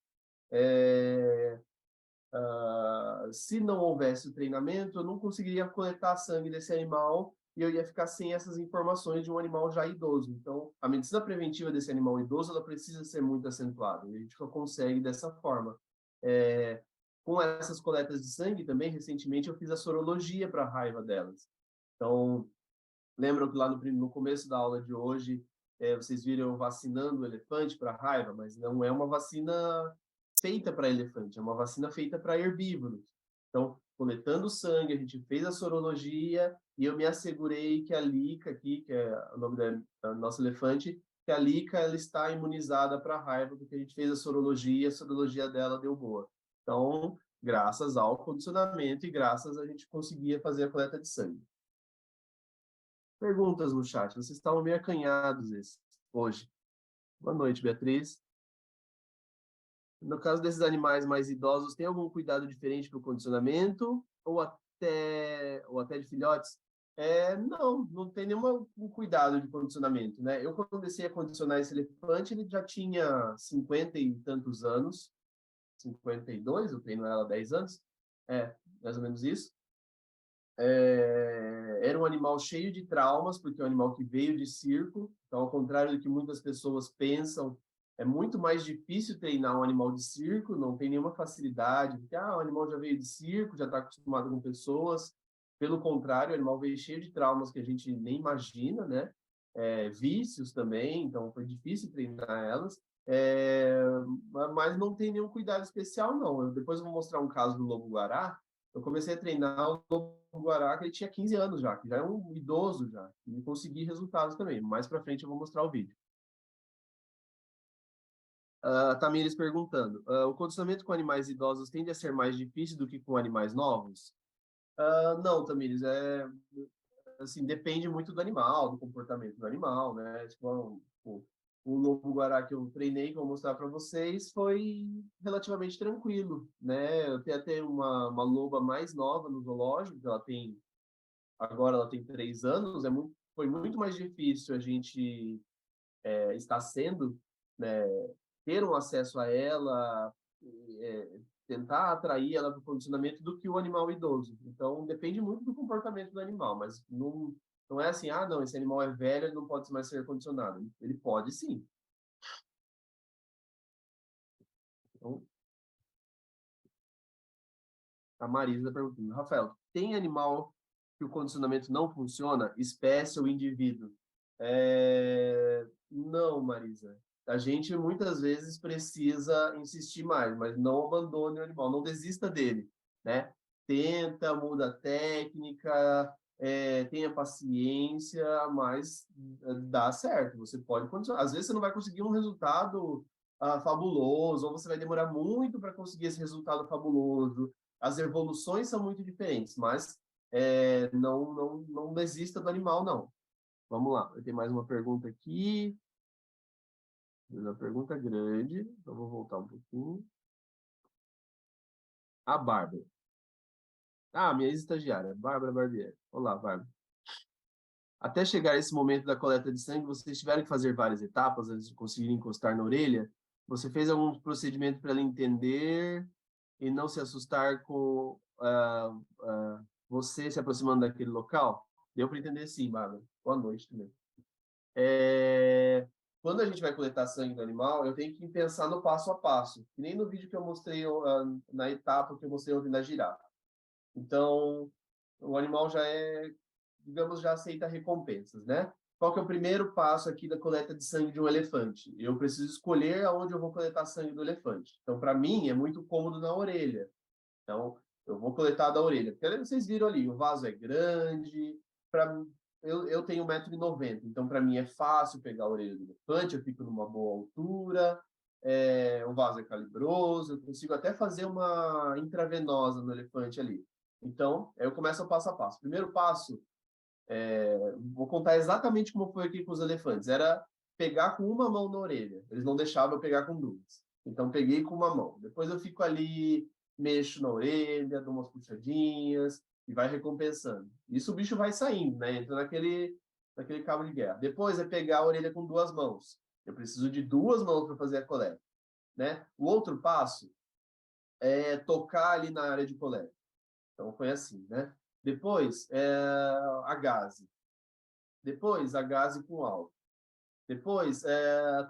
Se não houvesse o treinamento, eu não conseguiria coletar sangue desse animal e eu ia ficar sem essas informações de um animal já idoso. Então, a medicina preventiva desse animal idoso, ela precisa ser muito acentuada. E a gente só consegue dessa forma. É, com essas coletas de sangue também, recentemente, eu fiz a sorologia para a raiva delas. Então, lembram que lá no começo da aula de hoje, vocês viram eu vacinando o elefante para a raiva, mas não é uma vacina feita para elefante, é uma vacina feita para herbívoros. Então, coletando sangue, a gente fez a sorologia e eu me assegurei que a Lica aqui, que é o nome da nossa elefante, que a Lica ela está imunizada para a raiva, porque a gente fez a sorologia dela deu boa. Então, graças ao condicionamento e graças a gente conseguia fazer a coleta de sangue. Perguntas no chat. Vocês estavam meio acanhados hoje. Boa noite, Beatriz. No caso desses animais mais idosos, tem algum cuidado diferente para o condicionamento? Ou até de filhotes? Não tem nenhum cuidado de condicionamento, né? Eu, quando comecei a condicionar esse elefante, ele já tinha 50 e tantos anos. 52, eu treino ela há 10 anos. Mais ou menos isso. Era um animal cheio de traumas, porque é um animal que veio de circo. Então, ao contrário do que muitas pessoas pensam, é muito mais difícil treinar um animal de circo, não tem nenhuma facilidade, porque o animal já veio de circo, já está acostumado com pessoas. Pelo contrário, o animal veio cheio de traumas que a gente nem imagina, né? Vícios também, então foi difícil treinar elas. Mas não tem nenhum cuidado especial, não. Depois eu vou mostrar um caso do lobo-guará. Eu comecei a treinar o lobo-guará que ele tinha 15 anos já, que já é um idoso já. E consegui resultados também. Mais para frente eu vou mostrar o vídeo. Tamires perguntando, o condicionamento com animais idosos tende a ser mais difícil do que com animais novos? Não, Tamires, assim, depende muito do animal, do comportamento do animal, né? Tipo, o lobo-guará que eu treinei, que eu vou mostrar para vocês, foi relativamente tranquilo, né? Eu tenho até uma loba mais nova no zoológico, agora ela tem 3 anos, foi muito mais difícil a gente estar sendo, né, ter um acesso a ela, tentar atrair ela para o condicionamento do que o animal idoso. Então, depende muito do comportamento do animal, mas não é assim, não, esse animal é velho, ele não pode mais ser condicionado. Ele pode sim. Então, a Marisa perguntando, Rafael, tem animal que o condicionamento não funciona, espécie ou indivíduo? Não, Marisa. A gente muitas vezes precisa insistir mais, mas não abandone o animal, não desista dele, né? Tenta, muda a técnica, tenha paciência, mas dá certo. Você pode condicionar. Às vezes você não vai conseguir um resultado fabuloso, ou você vai demorar muito para conseguir esse resultado fabuloso. As evoluções são muito diferentes, mas não desista do animal, não. Vamos lá, eu tenho mais uma pergunta aqui. Uma pergunta grande, então vou voltar um pouquinho. A Bárbara. Minha ex-estagiária, Bárbara Barbieri. Olá, Bárbara. Até chegar esse momento da coleta de sangue, vocês tiveram que fazer várias etapas antes de conseguir encostar na orelha? Você fez algum procedimento para ela entender e não se assustar com você se aproximando daquele local? Deu para entender sim, Bárbara. Boa noite também. Quando a gente vai coletar sangue do animal, eu tenho que pensar no passo a passo, que nem no vídeo que eu mostrei, na etapa que eu mostrei ontem da girafa. Então, o animal já digamos, já aceita recompensas, né? Qual que é o primeiro passo aqui da coleta de sangue de um elefante? Eu preciso escolher aonde eu vou coletar sangue do elefante. Então, para mim, é muito cômodo na orelha. Então, eu vou coletar da orelha. Porque vocês viram ali, o vaso é grande. Eu tenho 1,90 m, então para mim é fácil pegar a orelha do elefante, eu fico numa boa altura, o vaso é calibroso, eu consigo até fazer uma intravenosa no elefante ali. Então, eu começo o passo a passo. Primeiro passo, vou contar exatamente como foi aqui com os elefantes. Era pegar com uma mão na orelha. Eles não deixavam eu pegar com duas. Então, peguei com uma mão. Depois eu fico ali, mexo na orelha, dou umas puxadinhas e vai recompensando. Isso o bicho vai saindo, né? Entra naquele cabo de guerra. Depois é pegar a orelha com duas mãos. Eu preciso de duas mãos para fazer a coleta, né? O outro passo é tocar ali na área de coleta. Então, foi assim, né? Depois, a gaze. Depois, a gaze com álcool. Depois,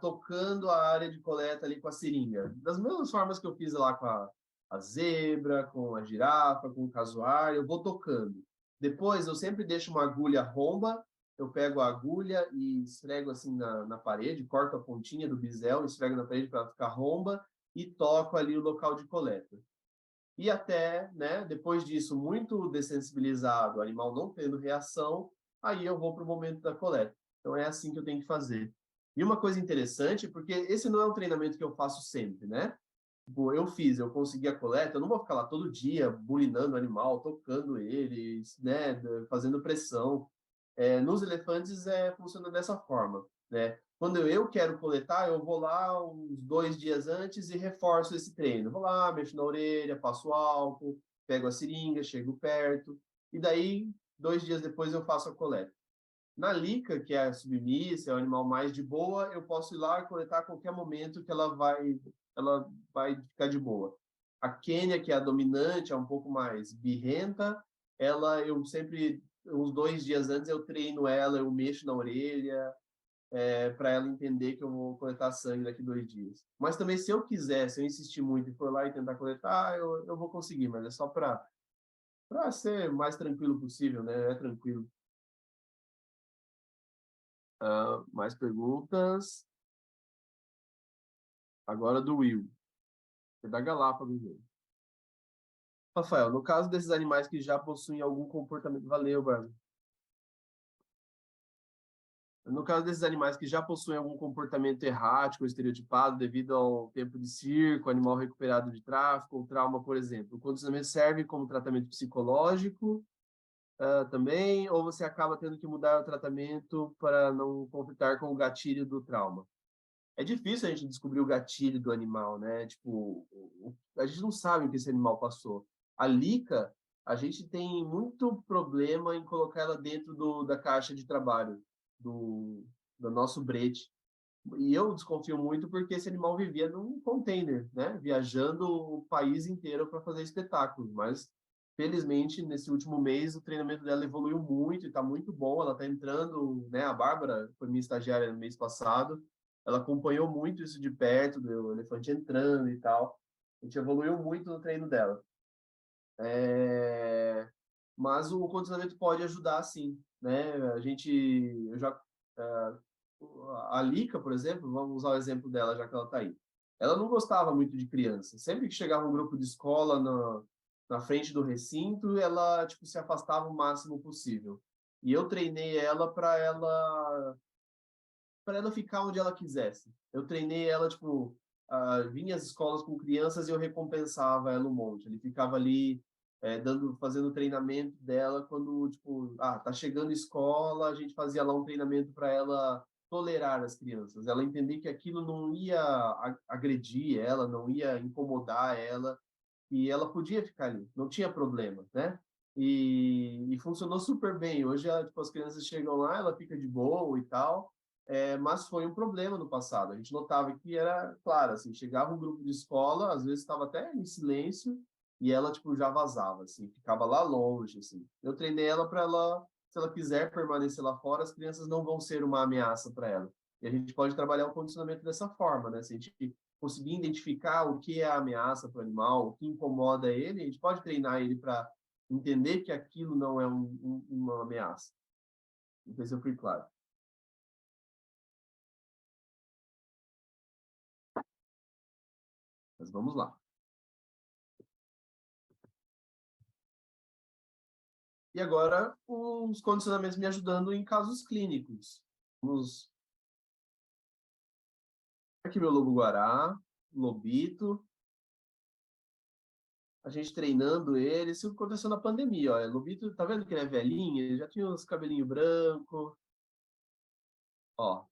tocando a área de coleta ali com a seringa. Das mesmas formas que eu fiz lá com a zebra, com a girafa, com o casuário, eu vou tocando. Depois, eu sempre deixo uma agulha romba, eu pego a agulha e esfrego assim na parede, corto a pontinha do bisel, esfrego na parede para ficar romba e toco ali o local de coleta. E até, né, depois disso, muito dessensibilizado, o animal não tendo reação, aí eu vou para o momento da coleta. Então é assim que eu tenho que fazer. E uma coisa interessante, porque esse não é um treinamento que eu faço sempre, né? Tipo, eu consegui a coleta, eu não vou ficar lá todo dia bulinando o animal, tocando eles, né, fazendo pressão. Nos elefantes funciona dessa forma, né? Quando eu quero coletar, eu vou lá uns 2 dias antes e reforço esse treino. Vou lá, mexo na orelha, passo álcool, pego a seringa, chego perto, e daí, 2 dias depois, eu faço a coleta. Na lica, que é a submissa, é o animal mais de boa, eu posso ir lá e coletar a qualquer momento que ela vai ficar de boa. A Quênia, que é a dominante, é um pouco mais birrenta, eu sempre, uns 2 dias antes, eu treino ela, eu mexo na orelha, para ela entender que eu vou coletar sangue daqui 2 dias. Mas também, se eu quiser, se eu insistir muito e for lá e tentar coletar, eu vou conseguir, mas é só para ser mais tranquilo possível, né? É tranquilo. Mais perguntas? Agora do Will, é da Galápagos mesmo. Rafael, no caso desses animais que já possuem algum comportamento. Valeu, Bárbara. No caso desses animais que já possuem algum comportamento errático ou estereotipado devido ao tempo de circo, animal recuperado de tráfico ou trauma, por exemplo, o condicionamento serve como tratamento psicológico, também, ou você acaba tendo que mudar o tratamento para não conflitar com o gatilho do trauma? É difícil a gente descobrir o gatilho do animal, né? Tipo, a gente não sabe o que esse animal passou. A Lica, a gente tem muito problema em colocar ela dentro da caixa de trabalho do, do nosso brete. E eu desconfio muito porque esse animal vivia num container, né? Viajando o país inteiro para fazer espetáculos. Mas, felizmente, nesse último mês, o treinamento dela evoluiu muito e está muito bom. Ela está entrando, né? A Bárbara foi minha estagiária no mês passado. Ela acompanhou muito isso de perto, do elefante entrando e tal. A gente evoluiu muito no treino dela. Mas o condicionamento pode ajudar, sim, né? Eu já a Lica, por exemplo, vamos usar o exemplo dela, já que ela está aí. Ela não gostava muito de criança. Sempre que chegava um grupo de escola na frente do recinto, ela tipo se afastava o máximo possível. E eu treinei ela para ela ficar onde ela quisesse. Eu treinei ela tipo vinha às escolas com crianças e eu recompensava ela um monte. Ele ficava ali fazendo o treinamento dela quando tipo tá chegando escola, a gente fazia lá um treinamento para ela tolerar as crianças, ela entender que aquilo não ia agredir ela, não ia incomodar ela, e ela podia ficar ali, não tinha problema, né? E funcionou super bem. Hoje, tipo, as crianças chegam lá, ela fica de boa e tal, mas foi um problema no passado. A gente notava que era, claro, assim, chegava um grupo de escola, às vezes estava até em silêncio, e ela, tipo, já vazava, assim, ficava lá longe, assim. Eu treinei ela para ela, se ela quiser permanecer lá fora, as crianças não vão ser uma ameaça para ela. E a gente pode trabalhar o condicionamento dessa forma, né? Se a gente conseguir identificar o que é a ameaça para o animal, o que incomoda ele, a gente pode treinar ele para entender que aquilo não é uma ameaça. Não sei se eu fui claro. Mas vamos lá. E agora, os condicionamentos me ajudando em casos clínicos. Vamos aqui meu lobo-guará, lobito, a gente treinando ele. Isso aconteceu na pandemia, ó. O lobito, tá vendo que ele é velhinho? Ele já tinha uns cabelinhos brancos. Ó,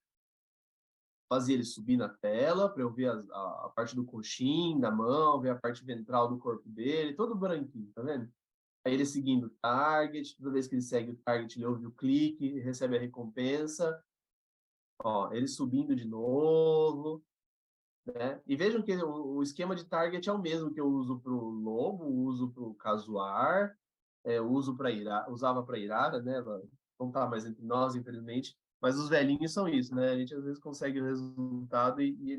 fazia ele subir na tela para eu ver a parte do coxim, da mão, ver a parte ventral do corpo dele, todo branquinho, tá vendo? Aí ele seguindo o target, toda vez que ele segue o target, ele ouve o clique, recebe a recompensa. Ó, ele subindo de novo, né? E vejam que o esquema de target é o mesmo que eu uso para o lobo, uso para o casuar, uso para usava para irara, né? Ela não está mais entre nós, infelizmente. Mas os velhinhos são isso, né? A gente às vezes consegue o resultado e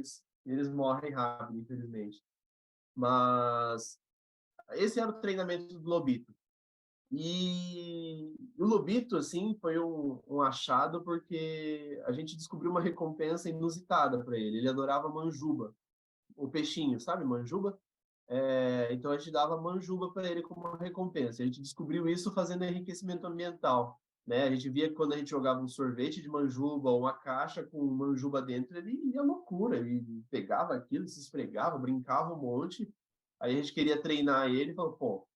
eles morrem rápido, infelizmente. Mas esse era o treinamento do lobito. E o lobito, assim, foi um achado porque a gente descobriu uma recompensa inusitada para ele. Ele adorava manjuba, o peixinho, sabe, manjuba? Então a gente dava manjuba para ele como uma recompensa. A gente descobriu isso fazendo enriquecimento ambiental, né? A gente via que quando a gente jogava um sorvete de manjuba ou uma caixa com manjuba dentro, ele ia loucura, ele pegava aquilo, se esfregava, brincava um monte. Aí a gente queria treinar ele e falou, pô,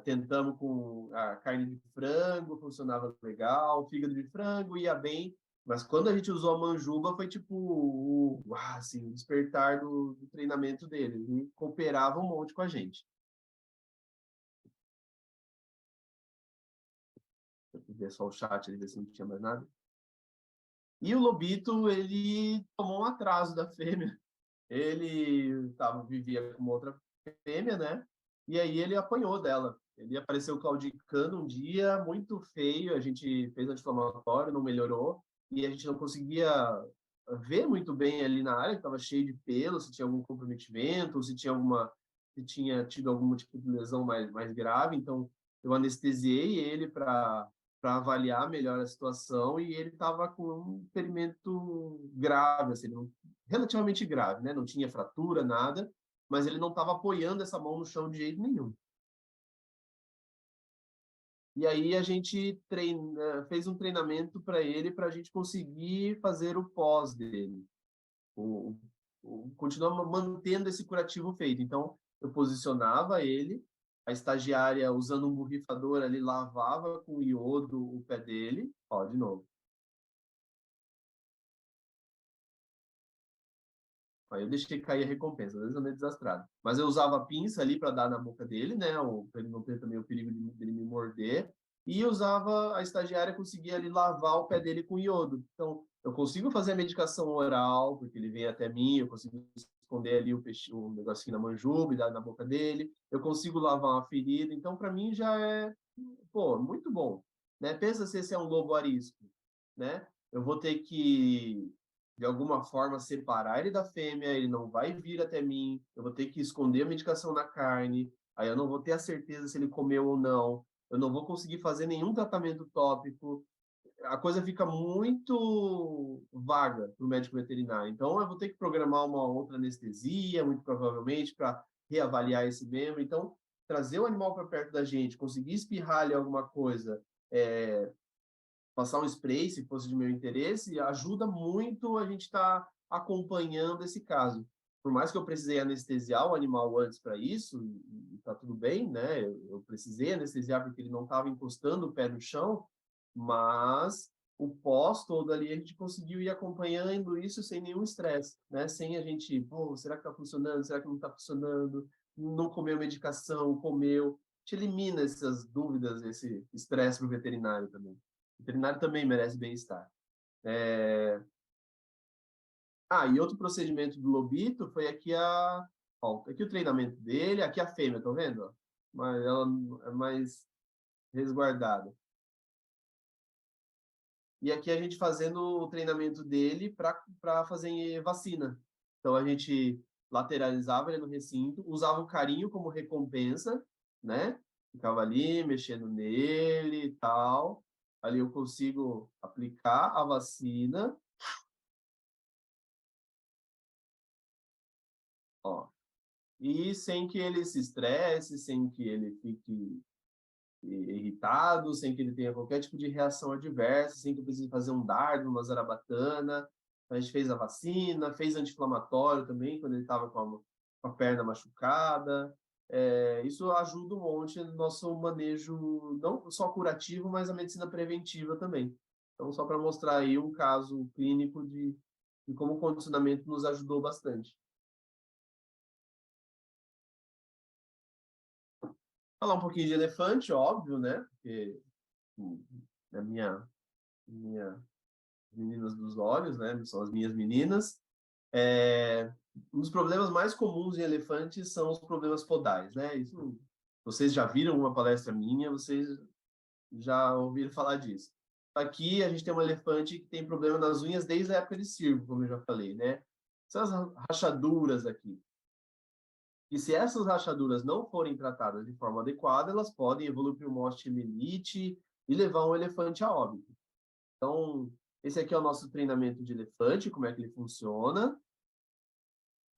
tentamos com a carne de frango, funcionava legal, fígado de frango ia bem, mas quando a gente usou a manjuba foi tipo assim, o despertar do treinamento dele. Ele cooperava um monte com a gente. Deixa eu ver só o chat, ele ver se não tinha mais nada. E o lobito, ele tomou um atraso da fêmea. Vivia com uma outra fêmea, né? E aí ele apanhou dela. Ele apareceu claudicando um dia, muito feio. A gente fez anti-inflamatório, não melhorou. E a gente não conseguia ver muito bem ali na área, que estava cheio de pelo, se tinha algum comprometimento, se tinha tido algum tipo de lesão mais grave. Então, eu anestesiei ele para avaliar melhor a situação e ele estava com um ferimento grave, assim, relativamente grave, né? Não tinha fratura, nada, mas ele não estava apoiando essa mão no chão de jeito nenhum. E aí a gente fez um treinamento para ele para a gente conseguir fazer o pós dele, o, continuar mantendo esse curativo feito. Então, eu posicionava ele, a estagiária, usando um borrifador ali, lavava com iodo o pé dele, ó, de novo. Aí eu deixei cair a recompensa, às vezes eu meio desastrado. Mas eu usava a pinça ali para dar na boca dele, né? Para ele não ter também o perigo dele me morder. E usava a estagiária, conseguia ali lavar o pé dele com iodo. Então, eu consigo fazer a medicação oral, porque ele vem até mim, eu consigo esconder ali o negocinho na manjuba e dar na boca dele. Eu consigo lavar uma ferida. Então, para mim, já é, pô, muito bom. Né? Pensa se esse é um lobo arisco, né? Eu vou ter que de alguma forma separar ele da fêmea, ele não vai vir até mim, eu vou ter que esconder a medicação na carne, aí eu não vou ter a certeza se ele comeu ou não, eu não vou conseguir fazer nenhum tratamento tópico, a coisa fica muito vaga para o médico veterinário. Então, eu vou ter que programar uma outra anestesia, muito provavelmente, para reavaliar esse membro. Então, trazer o animal para perto da gente, conseguir espirrar ali alguma coisa, passar um spray, se fosse de meu interesse, ajuda muito a gente estar acompanhando esse caso. Por mais que eu precisei anestesiar o animal antes para isso, e tá tudo bem, né? Eu precisei anestesiar porque ele não estava encostando o pé no chão, mas o pós todo ali a gente conseguiu ir acompanhando isso sem nenhum estresse, né? Sem a gente, pô, será que está funcionando? Será que não está funcionando? Não comeu medicação, comeu. A gente elimina essas dúvidas, esse estresse para o veterinário também. O veterinário também merece bem-estar. E outro procedimento do lobito foi aqui Ó, aqui o treinamento dele, aqui a fêmea, tá vendo? Ó? Mas ela é mais resguardada. E aqui a gente fazendo o treinamento dele para fazer vacina. Então a gente lateralizava ele no recinto, usava o carinho como recompensa, né? Ficava ali mexendo nele e tal. Ali eu consigo aplicar a vacina, ó. E sem que ele se estresse, sem que ele fique irritado, sem que ele tenha qualquer tipo de reação adversa, sem que eu precise fazer um dardo, uma zarabatana. A gente fez a vacina, fez anti-inflamatório também, quando ele estava com a perna machucada. Isso ajuda um monte no nosso manejo, não só curativo, mas a medicina preventiva também. Então, só para mostrar aí um caso clínico de como o condicionamento nos ajudou bastante. Falar um pouquinho de elefante, óbvio, né? Porque a minha meninas dos olhos, né? São as minhas meninas. Um dos problemas mais comuns em elefantes são os problemas podais, né? Isso, vocês já viram uma palestra minha, vocês já ouviram falar disso. Aqui a gente tem um elefante que tem problema nas unhas desde a época de circo, como eu já falei, né? Essas rachaduras aqui. E se essas rachaduras não forem tratadas de forma adequada, elas podem evoluir para uma osteomielite e levar um elefante a óbito. Então, esse aqui é o nosso treinamento de elefante, como é que ele funciona.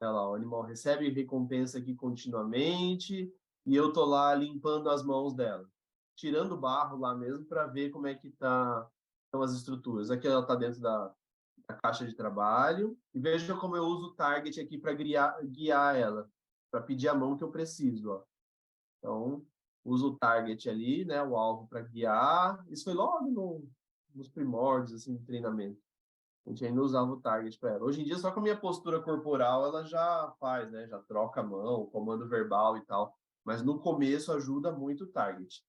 Olha lá, o animal recebe recompensa aqui continuamente e eu tô lá limpando as mãos dela, tirando o barro lá mesmo para ver como é que estão as estruturas. Aqui ela está dentro da caixa de trabalho e veja como eu uso o target aqui para guiar ela, para pedir a mão que eu preciso, ó. Então, uso o target ali, né, o alvo para guiar. Isso foi logo nos primórdios assim, de treinamento. A gente ainda usava o target para ela. Hoje em dia, só com a minha postura corporal, ela já faz, né? Já troca a mão, comando verbal e tal. Mas no começo ajuda muito o target.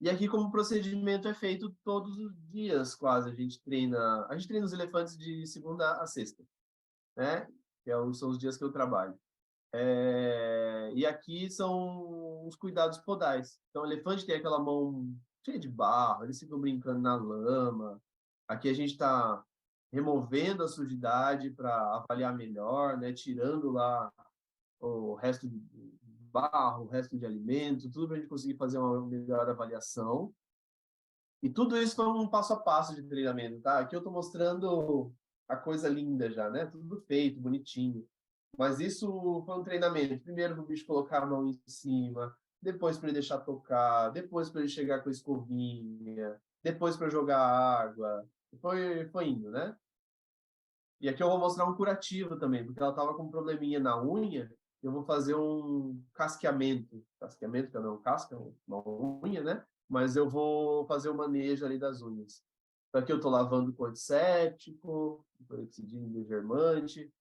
E aqui, como o procedimento é feito todos os dias, quase. A gente treina os elefantes de segunda a sexta, né? São os dias que eu trabalho. E aqui são os cuidados podais. Então, o elefante tem aquela mão cheia de barro, eles ficam brincando na lama. Aqui a gente está removendo a sujidade para avaliar melhor, né? Tirando lá o resto de barro, o resto de alimento, tudo para a gente conseguir fazer uma melhor avaliação. E tudo isso foi um passo a passo de treinamento, tá? Aqui eu estou mostrando a coisa linda já, né? Tudo feito, bonitinho. Mas isso foi um treinamento. Primeiro para o bicho colocar a mão em cima, depois para ele deixar tocar, depois para ele chegar com a escovinha, depois para jogar água. Foi indo, né? E aqui eu vou mostrar um curativo também, porque ela estava com um probleminha na unha. Eu vou fazer um casqueamento. Casqueamento, que não é um casca, é uma unha, né? Mas eu vou fazer o manejo ali das unhas. Então, aqui eu estou lavando com antisséptico, clorexidina germante.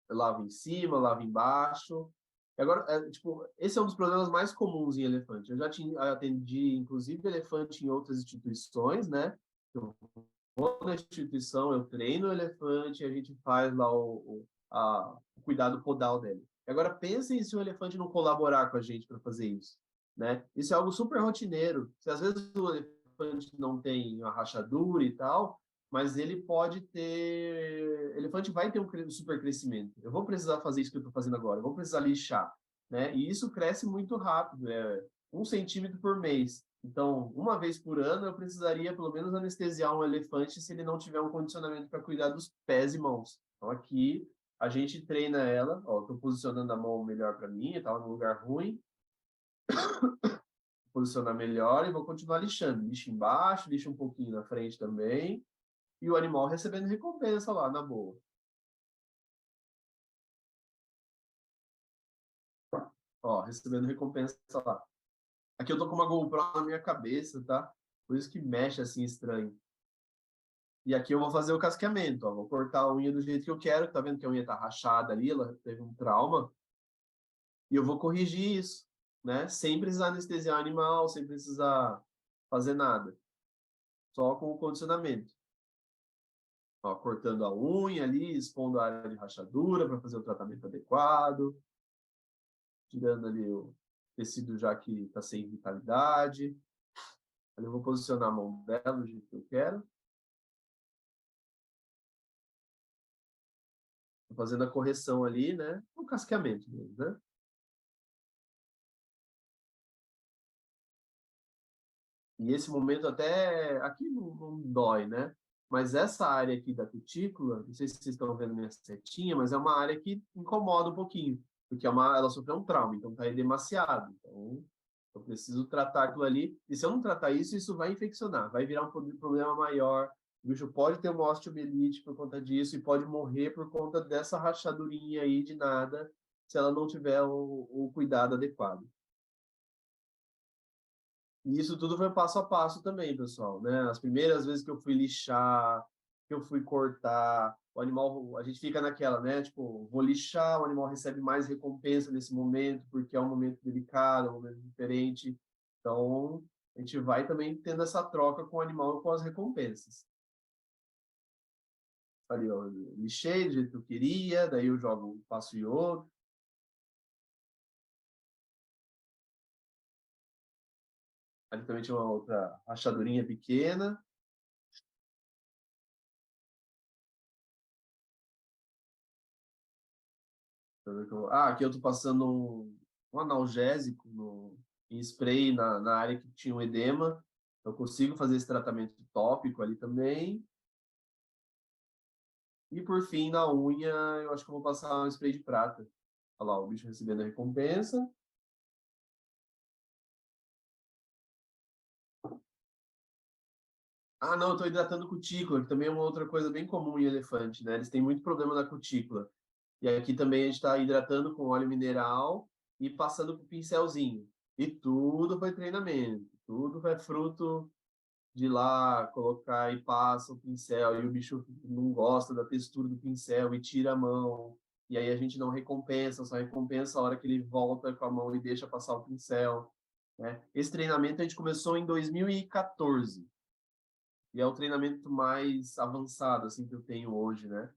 Eu lavo em cima, lavo embaixo. E agora, tipo, esse é um dos problemas mais comuns em elefante. Eu já atendi, inclusive, elefante em outras instituições, né? Eu vou na instituição, eu treino o elefante, a gente faz lá o cuidado podal dele. Agora, pensem se o elefante não colaborar com a gente para fazer isso, né? Isso é algo super rotineiro. Se às vezes o elefante não tem uma rachadura e tal, mas ele pode ter... Elefante vai ter um super crescimento. Eu vou precisar fazer isso que eu estou fazendo agora, eu vou precisar lixar, né? E isso cresce muito rápido, 1 centímetro por mês. Então, uma vez por ano, eu precisaria pelo menos anestesiar um elefante se ele não tiver um condicionamento para cuidar dos pés e mãos. Então, aqui a gente treina ela. Ó, estou posicionando a mão melhor para mim, estava num lugar ruim. Posicionar melhor e vou continuar lixando. Lixo embaixo, lixo um pouquinho na frente também. E o animal recebendo recompensa lá, na boa. Ó, recebendo recompensa lá. Aqui eu tô com uma GoPro na minha cabeça, tá? Por isso que mexe assim estranho. E aqui eu vou fazer o casqueamento, ó. Vou cortar a unha do jeito que eu quero. Tá vendo que a unha tá rachada ali? Ela teve um trauma. E eu vou corrigir isso, né? Sem precisar anestesiar o animal, sem precisar fazer nada. Só com o condicionamento. Ó, cortando a unha ali, expondo a área de rachadura para fazer o tratamento adequado, tirando ali o tecido já que está sem vitalidade. Ali eu vou posicionar a mão dela do jeito que eu quero. Tô fazendo a correção ali, né? O casqueamento mesmo, né? E esse momento até aqui não dói, né? Mas essa área aqui da cutícula, não sei se vocês estão vendo minha setinha, mas é uma área que incomoda um pouquinho, porque ela sofreu um trauma, então tá demasiado. Então, eu preciso tratar aquilo ali. E se eu não tratar isso, isso vai infeccionar, vai virar um problema maior. O bicho pode ter uma osteomielite por conta disso e pode morrer por conta dessa rachadurinha aí de nada, se ela não tiver o cuidado adequado. E isso tudo foi passo a passo também, pessoal, né? As primeiras vezes que eu fui lixar, que eu fui cortar, o animal, a gente fica naquela, né? Tipo, vou lixar, o animal recebe mais recompensa nesse momento, porque é um momento delicado, é um momento diferente. Então, a gente vai também tendo essa troca com o animal e com as recompensas. Ali, ó, eu lixei do jeito que eu queria, daí eu jogo, passo iodo. Ali também tinha uma outra rachadurinha pequena. Aqui eu tô passando um analgésico em spray na área que tinha o edema. Eu consigo fazer esse tratamento tópico ali também. E por fim, na unha, eu acho que eu vou passar um spray de prata. Olha lá, o bicho recebendo a recompensa. Ah, não, eu tô hidratando cutícula, que também é uma outra coisa bem comum em elefante, né? Eles têm muito problema na cutícula. E aqui também a gente está hidratando com óleo mineral e passando com pincelzinho. E tudo foi treinamento, tudo foi fruto de ir lá, colocar e passa o pincel, e o bicho não gosta da textura do pincel e tira a mão. E aí a gente não recompensa, só recompensa a hora que ele volta com a mão e deixa passar o pincel. Né? Esse treinamento a gente começou em 2014. E é o treinamento mais avançado assim que eu tenho hoje, né?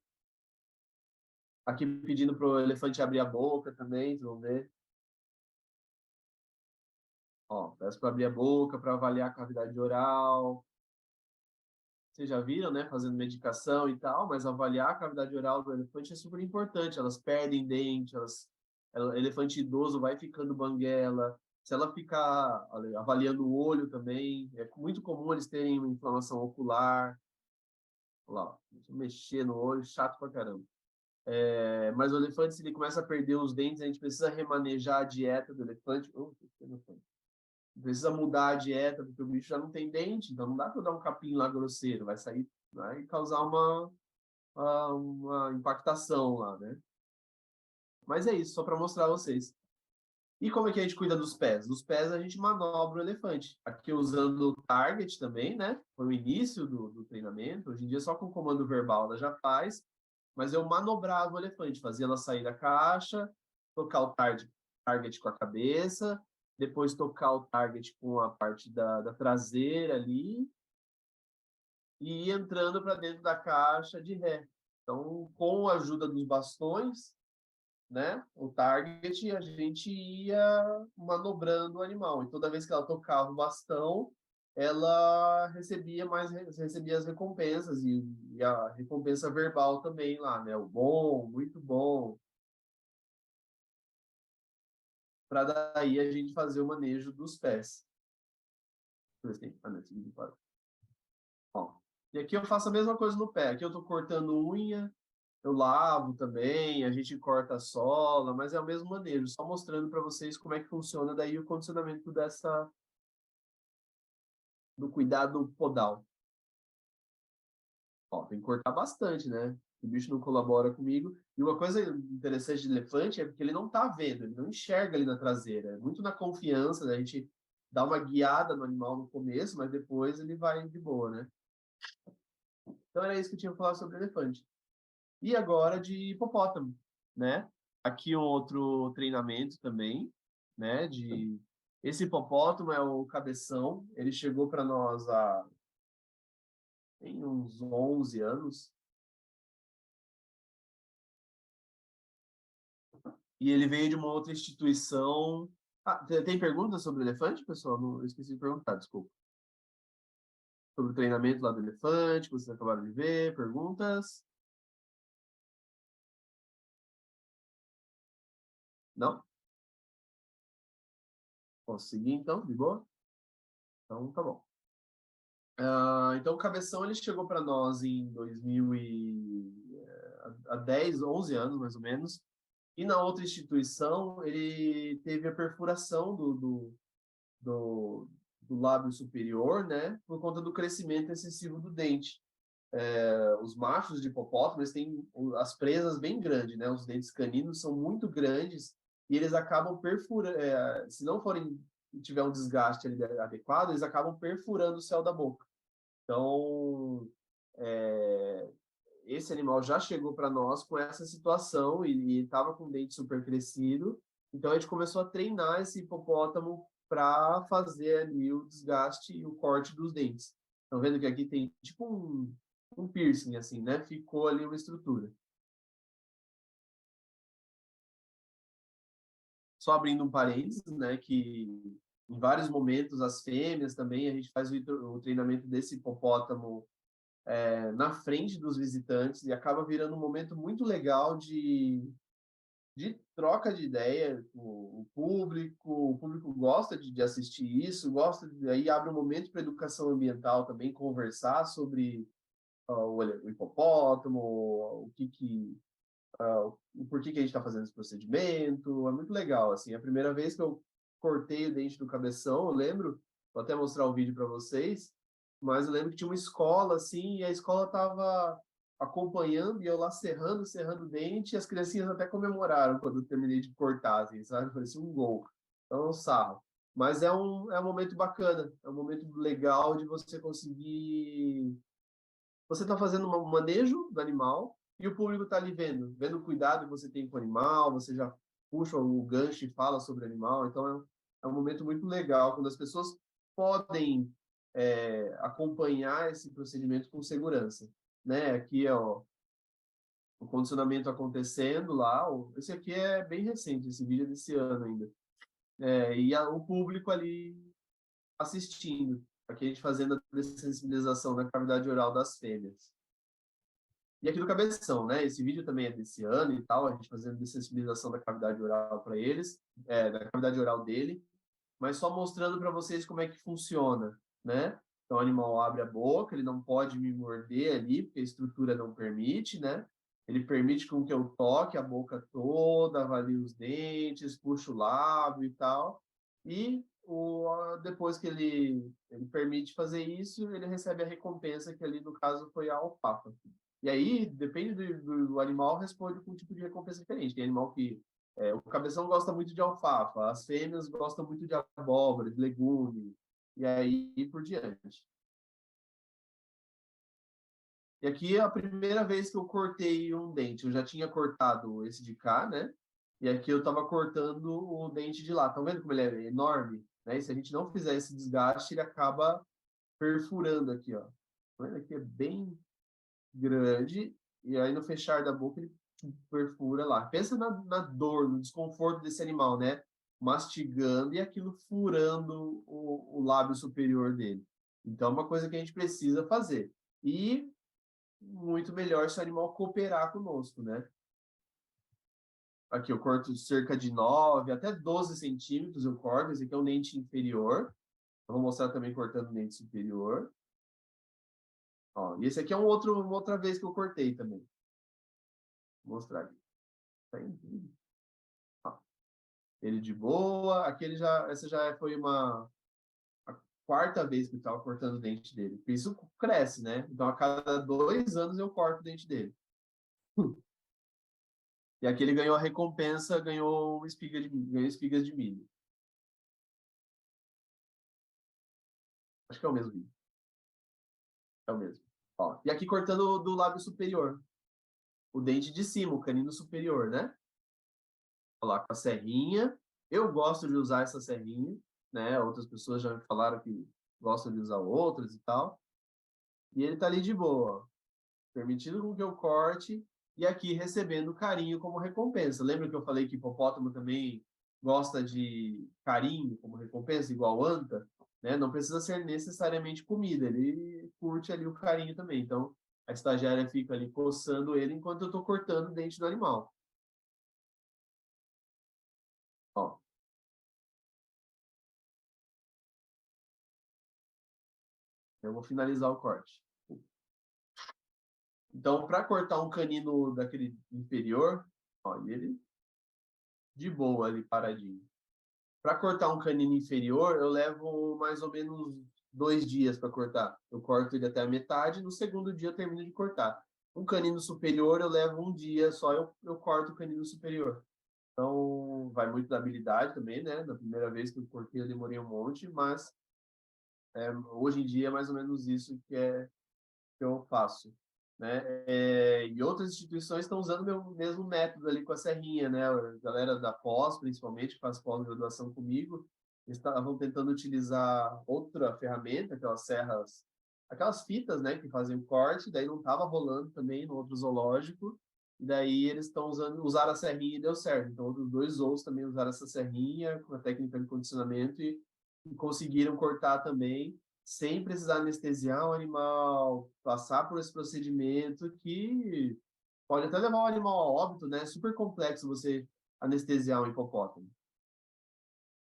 Aqui pedindo para o elefante abrir a boca também, vocês vão ver. Ó, peço para abrir a boca, para avaliar a cavidade oral. Vocês já viram, né? Fazendo medicação e tal, mas avaliar a cavidade oral do elefante é super importante. Elas perdem dente, elefante idoso vai ficando banguela. Se ela ficar avaliando o olho também, é muito comum eles terem uma inflamação ocular. Olha lá, deixa eu mexer no olho, chato pra caramba. Mas o elefante, se ele começa a perder os dentes, a gente precisa remanejar a dieta do elefante. Precisa mudar a dieta, porque o bicho já não tem dente, então não dá para dar um capim lá grosseiro, vai sair, vai causar uma impactação lá, né? Mas é isso, só para mostrar a vocês. E como é que a gente cuida dos pés? Dos pés a gente manobra o elefante. Aqui usando o target também, né? Foi o início do treinamento. Hoje em dia só com o comando verbal ela já faz. Mas eu manobrava o elefante, fazia ela sair da caixa, tocar o target com a cabeça, depois tocar o target com a parte da traseira ali e ir entrando para dentro da caixa de ré. Então, com a ajuda dos bastões, né, o target, a gente ia manobrando o animal. E toda vez que ela tocava o bastão, ela recebia as recompensas e a recompensa verbal também lá, né? O bom, muito bom, para daí a gente fazer o manejo dos pés. Ó, e aqui eu faço a mesma coisa no pé. Aqui eu estou cortando unha, eu lavo também, a gente corta a sola, mas é o mesmo manejo, só mostrando para vocês como é que funciona daí o condicionamento do cuidado podal. Ó, tem que cortar bastante, né? O bicho não colabora comigo. E uma coisa interessante de elefante é porque ele não tá vendo, ele não enxerga ali na traseira. É muito na confiança, né? A gente dá uma guiada no animal no começo, mas depois ele vai de boa, né? Então era isso que eu tinha que falar sobre elefante. E agora de hipopótamo, né? Aqui um outro treinamento também, né? Esse hipopótamo é o cabeção. Ele chegou para nós tem uns 11 anos. E ele veio de uma outra instituição. Ah, tem perguntas sobre o elefante, pessoal? Não, eu esqueci de perguntar, desculpa. Sobre o treinamento lá do elefante, que vocês acabaram de ver. Perguntas? Não? Posso seguir, então? De boa? Então, tá bom. Então, o Cabeção, ele chegou para nós em 2000 há 10, 11 anos, mais ou menos. E na outra instituição, ele teve a perfuração do, do lábio superior, né? Por conta do crescimento excessivo do dente. Os machos de hipopótamo, eles têm as presas bem grandes, né? Os dentes caninos são muito grandes e eles acabam perfurando, se não forem tiver um desgaste ali adequado, eles acabam perfurando o céu da boca. Então, é, esse animal já chegou para nós com essa situação e estava com o dente super crescido. Então, a gente começou a treinar esse hipopótamo para fazer ali o desgaste e o corte dos dentes. Estão vendo que aqui tem tipo um piercing, assim, né? Ficou ali uma estrutura. Só abrindo um parênteses, né? Que em vários momentos as fêmeas também, a gente faz o treinamento desse hipopótamo na frente dos visitantes e acaba virando um momento muito legal de troca de ideia com o público gosta de assistir isso, gosta de, aí abre um momento para educação ambiental também, conversar sobre o hipopótamo, o porquê que a gente está fazendo esse procedimento, é muito legal, assim, a primeira vez que eu cortei o dente do cabeção, eu lembro, vou até mostrar o vídeo para vocês, mas eu lembro que tinha uma escola, assim, e a escola estava acompanhando, e eu lá serrando o dente, e as criancinhas até comemoraram quando eu terminei de cortar, assim, sabe? Parecia um gol. Então, é um sarro. Mas é um momento bacana, é um momento legal de você conseguir... Você está fazendo um manejo do animal, e o público está ali vendo o cuidado que você tem com o animal, você já puxa o gancho e fala sobre o animal, então é um momento muito legal, quando as pessoas podem acompanhar esse procedimento com segurança, né? Aqui é o condicionamento acontecendo lá, esse aqui é bem recente, esse vídeo é desse ano ainda, e o público ali assistindo, aqui a gente fazendo a dessensibilização da cavidade oral das fêmeas. E aqui do cabeção, né? Esse vídeo também é desse ano e tal, a gente fazendo dessensibilização da cavidade oral para eles, da cavidade oral dele, mas só mostrando para vocês como é que funciona, né? Então o animal abre a boca, ele não pode me morder ali, porque a estrutura não permite, né? Ele permite com que eu toque a boca toda, avalie os dentes, puxe o lábio e tal. E depois que ele permite fazer isso, ele recebe a recompensa, que ali no caso foi a alfafa. E aí, depende do animal, responde com um tipo de recompensa diferente. Tem animal que o cabeção gosta muito de alfafa, as fêmeas gostam muito de abóbora, de legume, e aí por diante. E aqui é a primeira vez que eu cortei um dente. Eu já tinha cortado esse de cá, né? E aqui eu estava cortando o dente de lá. Estão vendo como ele é enorme? Né? E se a gente não fizer esse desgaste, ele acaba perfurando aqui, ó. Tá vendo? Aqui é bem grande, e aí no fechar da boca ele perfura lá. Pensa na dor, no desconforto desse animal, né? Mastigando e aquilo furando o lábio superior dele. Então, é uma coisa que a gente precisa fazer. E muito melhor se o animal cooperar conosco, né? Aqui eu corto cerca de 9 até 12 centímetros, eu corto. Esse aqui é um dente inferior. Eu vou mostrar também cortando o dente superior. Ó, e esse aqui é uma outra vez que eu cortei também. Vou mostrar aqui. Tá indo. Ele de boa. Essa já foi a quarta vez que eu estava cortando o dente dele. Porque isso cresce, né? Então, a cada 2 anos eu corto o dente dele. E aqui ele ganhou a recompensa, ganhou espigas de milho. Acho que é o mesmo vídeo. É o mesmo. Ó, e aqui cortando do lábio superior. O dente de cima, o canino superior, né? Olha lá, com a serrinha. Eu gosto de usar essa serrinha, né? Outras pessoas já me falaram que gostam de usar outras e tal. E ele tá ali de boa, permitindo com que eu corte e aqui recebendo carinho como recompensa. Lembra que eu falei que hipopótamo também gosta de carinho como recompensa, igual anta? Né? Não precisa ser necessariamente comida, ele curte ali o carinho também. Então, a estagiária fica ali coçando ele enquanto eu estou cortando o dente do animal. Ó, eu vou finalizar o corte. Então, para cortar um canino daquele inferior, ó, e ele de boa ali paradinho. Para cortar um canino inferior, eu levo mais ou menos 2 dias para cortar. Eu corto ele até a metade, no segundo dia eu termino de cortar. Um canino superior, eu levo um dia só, eu corto o canino superior. Então, vai muito da habilidade também, né? Na primeira vez que eu cortei, eu demorei um monte, mas hoje em dia é mais ou menos isso que eu faço, né? E outras instituições estão usando o meu mesmo método ali com a serrinha, né? A galera da pós, principalmente, que faz pós-graduação comigo, eles estavam tentando utilizar outra ferramenta, aquelas serras, aquelas fitas, né, que fazem o corte, daí não estava rolando também no outro zoológico, e daí eles estão usaram a serrinha e deu certo. Então, outros 2 zoos também usaram essa serrinha com a técnica de condicionamento e conseguiram cortar também sem precisar anestesiar o animal, passar por esse procedimento que pode até levar o animal a óbito, né? É super complexo você anestesiar um hipopótamo.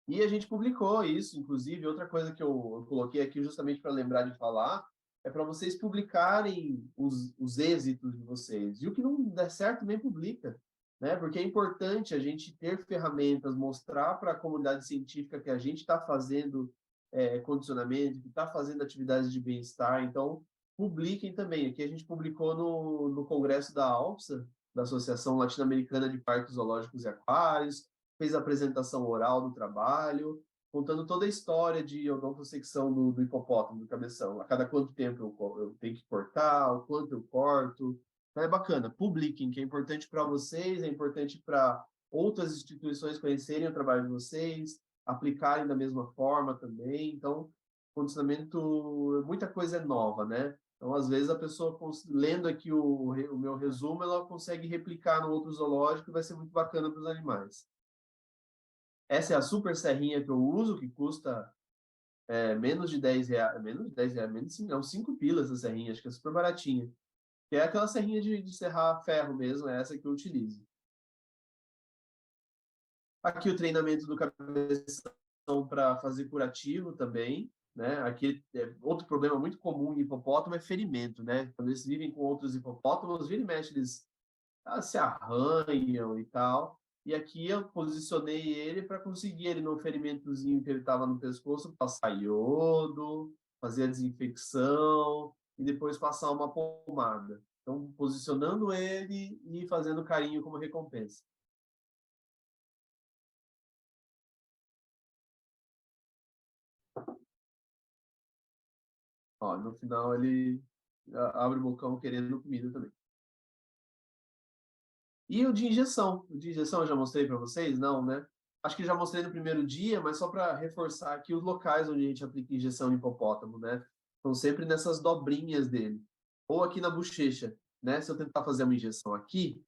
E a gente publicou isso, inclusive, outra coisa que eu coloquei aqui justamente para lembrar de falar, é para vocês publicarem os êxitos de vocês. E o que não der certo, nem publica, né? Porque é importante a gente ter ferramentas, mostrar para a comunidade científica que a gente está fazendo condicionamento, que está fazendo atividades de bem-estar. Então, publiquem também. Aqui a gente publicou no congresso da ALPSA, da Associação Latino-Americana de Parques Zoológicos e Aquários, fez a apresentação oral do trabalho, contando toda a história de odontosecção do hipopótamo, do cabeção. A cada quanto tempo eu tenho que cortar, o quanto eu corto. Então é bacana, publiquem, que é importante para vocês, é importante para outras instituições conhecerem o trabalho de vocês, aplicarem da mesma forma também. Então, condicionamento, muita coisa é nova, né? Então, às vezes, a pessoa, lendo aqui o meu resumo, ela consegue replicar no outro zoológico e vai ser muito bacana para os animais. Essa é a super serrinha que eu uso, que custa menos de 10 reais, menos de 10 reais, menos de 5 pilas essa serrinha, acho que é super baratinha. Que é aquela serrinha de serrar ferro mesmo, é essa que eu utilizo. Aqui o treinamento do cabeção para fazer curativo também, né? Aqui outro problema muito comum em hipopótamo é ferimento, né? Quando eles vivem com outros hipopótamos, vira e mexe, eles se arranham e tal. E aqui eu posicionei ele para conseguir ele no ferimentozinho que ele estava no pescoço, passar iodo, fazer a desinfecção e depois passar uma pomada. Então, posicionando ele e fazendo carinho como recompensa. Ó, no final ele abre o bocão querendo comida também. E o de injeção. O de injeção eu já mostrei para vocês? Não, né? Acho que já mostrei no primeiro dia, mas só para reforçar aqui os locais onde a gente aplica injeção em hipopótamo, né? Estão sempre nessas dobrinhas dele. Ou aqui na bochecha, né? Se eu tentar fazer uma injeção aqui,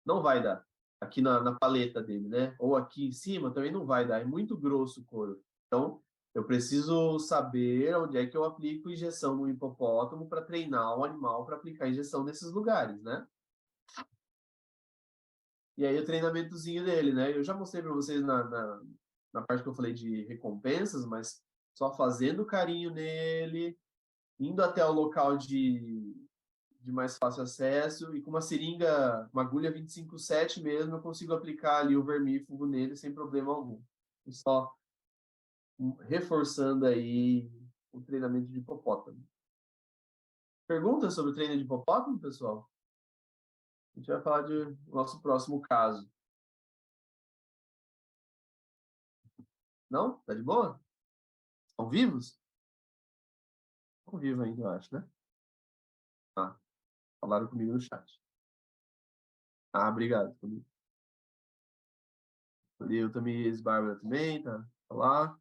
não vai dar. Aqui na paleta dele, né? Ou aqui em cima também não vai dar. É muito grosso o couro. Então, eu preciso saber onde é que eu aplico injeção no hipopótamo para treinar o animal para aplicar injeção nesses lugares, né? E aí o treinamentozinho dele, né? Eu já mostrei para vocês na parte que eu falei de recompensas, mas só fazendo carinho nele, indo até o local de mais fácil acesso e com uma seringa, uma agulha 25/7 mesmo, eu consigo aplicar ali o vermífugo nele sem problema algum. E só reforçando aí o treinamento de hipopótamo. Perguntas sobre o treino de hipopótamo, pessoal? A gente vai falar de nosso próximo caso. Não? Tá de boa? Estão vivos? Estão vivos ainda, eu acho, né? Ah, falaram comigo no chat. Ah, obrigado. Eu também, ex-Bárbara também, tá lá.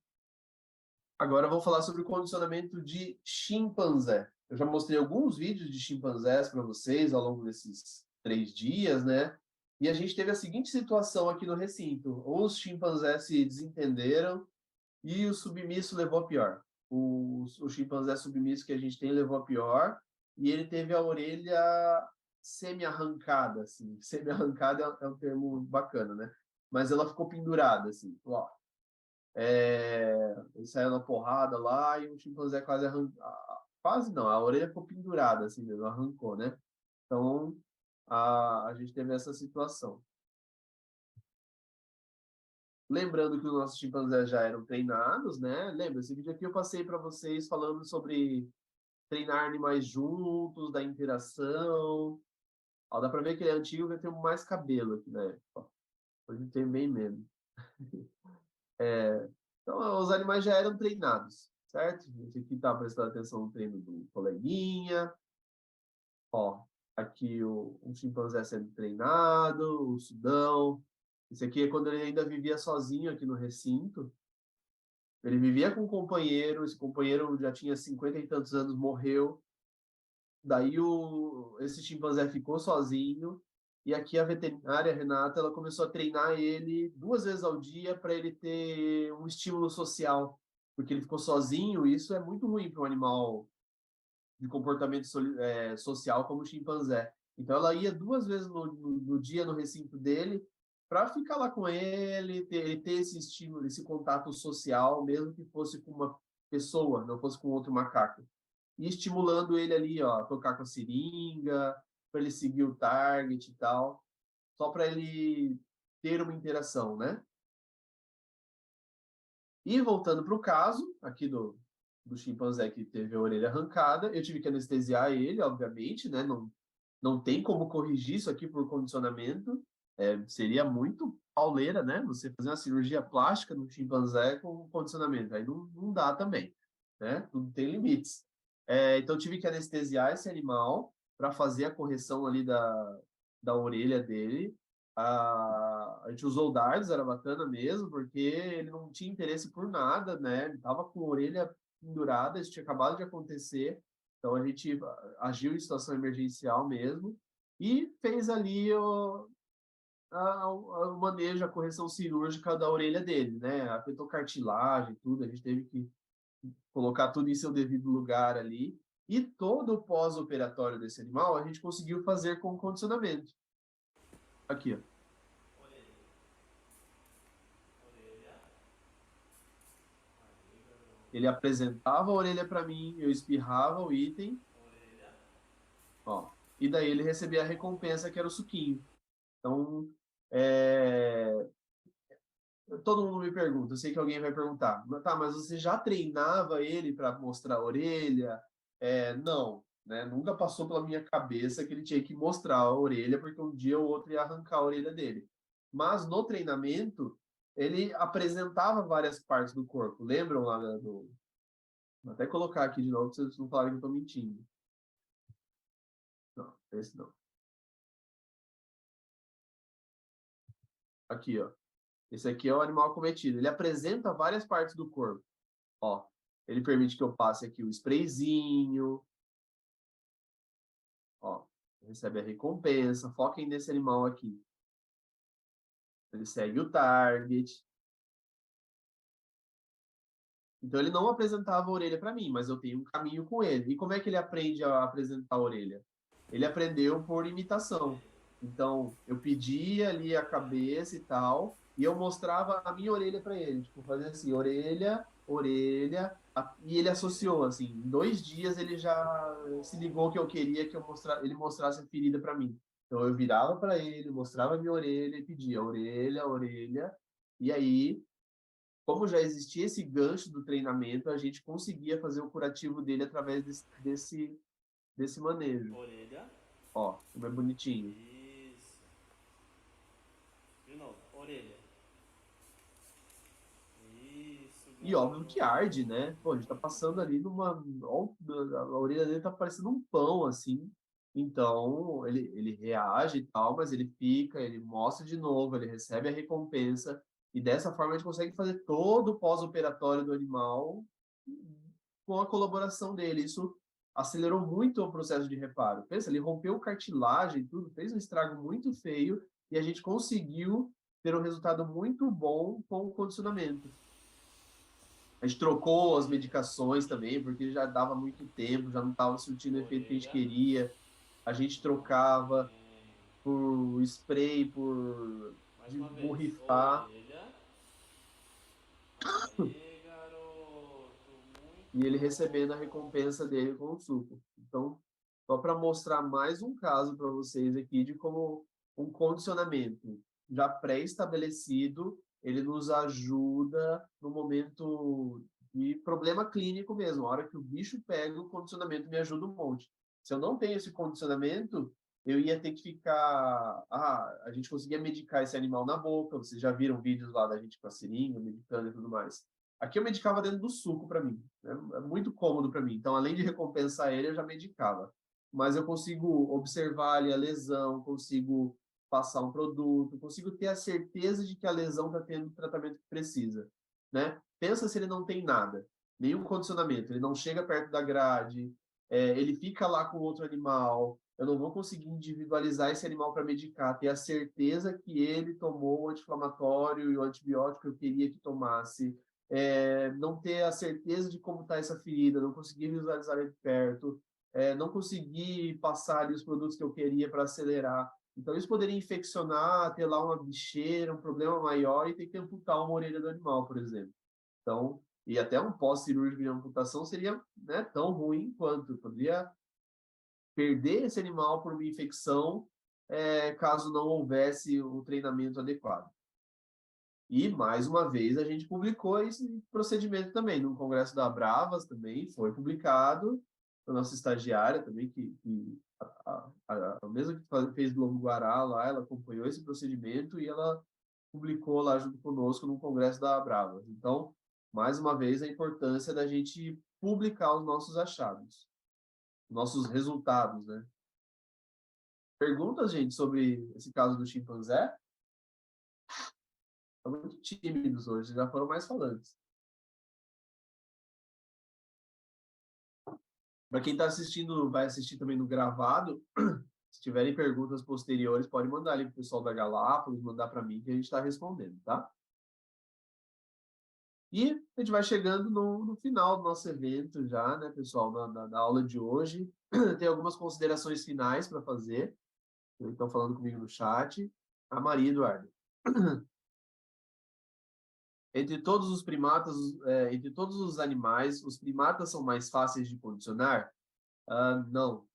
Agora vamos falar sobre o condicionamento de chimpanzé. Eu já mostrei alguns vídeos de chimpanzés para vocês ao longo desses 3 dias, né? E a gente teve a seguinte situação aqui no recinto: os chimpanzés se desentenderam e o submisso levou a pior. O chimpanzé submisso que a gente tem levou a pior e ele teve a orelha semi-arrancada, assim. Semi-arrancada é um termo bacana, né? Mas ela ficou pendurada, assim. Ó, ele saiu na porrada lá e o chimpanzé quase arrancou. Quase não, a orelha ficou pendurada, assim mesmo, arrancou, né? Então, a gente teve essa situação. Lembrando que os nossos chimpanzés já eram treinados, né? Lembra, esse vídeo aqui eu passei para vocês falando sobre treinar animais juntos, da interação. Ó, dá para ver que ele é antigo, vai ter mais cabelo aqui, né? Ó, hoje tem bem menos. Então, os animais já eram treinados, certo? Esse aqui está prestando atenção no treino do coleguinha. Ó, aqui um chimpanzé sendo treinado, o Sudão. Esse aqui é quando ele ainda vivia sozinho aqui no recinto. Ele vivia com um companheiro, esse companheiro já tinha 50 e tantos anos, morreu. Daí esse chimpanzé ficou sozinho. E aqui a veterinária, Renata, ela começou a treinar ele 2 vezes ao dia para ele ter um estímulo social. Porque ele ficou sozinho, e isso é muito ruim para um animal de comportamento social como o chimpanzé. Então ela ia 2 vezes no dia no recinto dele para ficar lá com ele ter esse estímulo, esse contato social, mesmo que fosse com uma pessoa, não fosse com outro macaco. E estimulando ele ali, ó, a tocar com a seringa, para ele seguir o target e tal, só para ele ter uma interação, né? E voltando para o caso, aqui do chimpanzé que teve a orelha arrancada, eu tive que anestesiar ele, obviamente, né? Não tem como corrigir isso aqui por condicionamento. Seria muito pauleira, né? Você fazer uma cirurgia plástica no chimpanzé com condicionamento. Aí não dá também, né? Tudo tem limites. Então, eu tive que anestesiar esse animal para fazer a correção ali da orelha dele. A gente usou o dardos, era bacana mesmo, porque ele não tinha interesse por nada, né? Ele tava com a orelha pendurada, isso tinha acabado de acontecer. Então, a gente agiu em situação emergencial mesmo e fez ali o manejo, a correção cirúrgica da orelha dele, né? Afetou cartilagem, tudo, a gente teve que colocar tudo em seu devido lugar ali. E todo o pós-operatório desse animal a gente conseguiu fazer com condicionamento. Aqui, ó. Ele apresentava a orelha para mim, eu espirrava o item, ó, e daí ele recebia a recompensa que era o suquinho. Então, todo mundo me pergunta, eu sei que alguém vai perguntar, tá, mas você já treinava ele para mostrar a orelha? Não, né? Nunca passou pela minha cabeça que ele tinha que mostrar a orelha, porque um dia ou outro ia arrancar a orelha dele. Mas no treinamento, ele apresentava várias partes do corpo. Lembram lá do... Vou até colocar aqui de novo, para vocês não falarem que eu estou mentindo. Não, esse não. Aqui, ó. Esse aqui é o animal acometido. Ele apresenta várias partes do corpo. Ó, ele permite que eu passe aqui o sprayzinho. Ó, recebe a recompensa. Foquem nesse animal aqui. Ele segue o target. Então ele não apresentava a orelha para mim, mas eu tenho um caminho com ele. E como é que ele aprende a apresentar a orelha? Ele aprendeu por imitação. Então eu pedia ali a cabeça e tal, e eu mostrava a minha orelha para ele, tipo, fazia assim, orelha, orelha, e ele associou assim. Em 2 dias ele já se ligou que eu queria que ele mostrasse a ferida para mim. Então eu virava para ele, mostrava a minha orelha e pedia orelha, orelha, e aí como já existia esse gancho do treinamento, a gente conseguia fazer o curativo dele através desse manejo. Orelha. Ó, como é bonitinho. Isso. De novo, orelha. Isso, E óbvio que garoto. arde, né? Pô, a gente tá passando ali ó, a orelha dele tá parecendo um pão, assim. Então, ele reage e tal, mas ele fica, ele mostra de novo, ele recebe a recompensa. E dessa forma a gente consegue fazer todo o pós-operatório do animal com a colaboração dele. Isso acelerou muito o processo de reparo. Pensa, ele rompeu cartilagem e tudo, fez um estrago muito feio e a gente conseguiu ter um resultado muito bom com o condicionamento. A gente trocou as medicações também, porque já dava muito tempo, já não estava surtindo o efeito que a gente Orelha. queria. A gente trocava por spray, por Mais de uma vez. borrifar, Orelha. Aê, garoto. e Muito ele recebendo a bom. recompensa dele com o suco. Então, só para mostrar mais um caso para vocês aqui de como um condicionamento já pré-estabelecido, ele nos ajuda no momento de problema clínico mesmo. A hora que o bicho pega, o condicionamento me ajuda um monte. Se eu não tenho esse condicionamento, eu ia ter que ficar... a gente conseguia medicar esse animal na boca, vocês já viram vídeos lá da gente com a seringa, medicando e tudo mais. Aqui eu medicava dentro do suco para mim. É muito cômodo para mim. Então, além de recompensar ele, eu já medicava. Mas eu consigo observar ali a lesão, consigo passar um produto, consigo ter a certeza de que a lesão está tendo o tratamento que precisa, né? Pensa se ele não tem nada, nenhum condicionamento, ele não chega perto da grade, ele fica lá com outro animal, eu não vou conseguir individualizar esse animal para medicar, ter a certeza que ele tomou o anti-inflamatório e o antibiótico que eu queria que tomasse, não ter a certeza de como está essa ferida, não conseguir visualizar ele de perto, não conseguir passar ali os produtos que eu queria para acelerar. Então, isso poderia infeccionar, ter lá uma bicheira, um problema maior e ter que amputar uma orelha do animal, por exemplo. Então, e até um pós-cirúrgico de amputação seria, né, tão ruim quanto. Poderia perder esse animal por uma infecção, caso não houvesse o treinamento adequado. E, mais uma vez, a gente publicou esse procedimento também, no Congresso da Bravas também, foi publicado, a nossa estagiária também, a mesma que fez do Lobo Guará lá, ela acompanhou esse procedimento e ela publicou lá junto conosco no Congresso da Bravas. Então, mais uma vez, a importância da gente publicar os nossos achados, nossos resultados, né? Perguntas, gente, sobre esse caso do chimpanzé? Estão muito tímidos hoje, já foram mais falantes. Para quem está assistindo, vai assistir também no gravado, se tiverem perguntas posteriores, pode mandar ali para o pessoal da Galápagos, mandar para mim que a gente está respondendo, tá? E a gente vai chegando no final do nosso evento já, né, pessoal, da aula de hoje. Tem algumas considerações finais para fazer. Estão falando comigo no chat. A Maria Eduardo. Entre todos os primatas, entre todos os animais, os primatas são mais fáceis de condicionar? Não,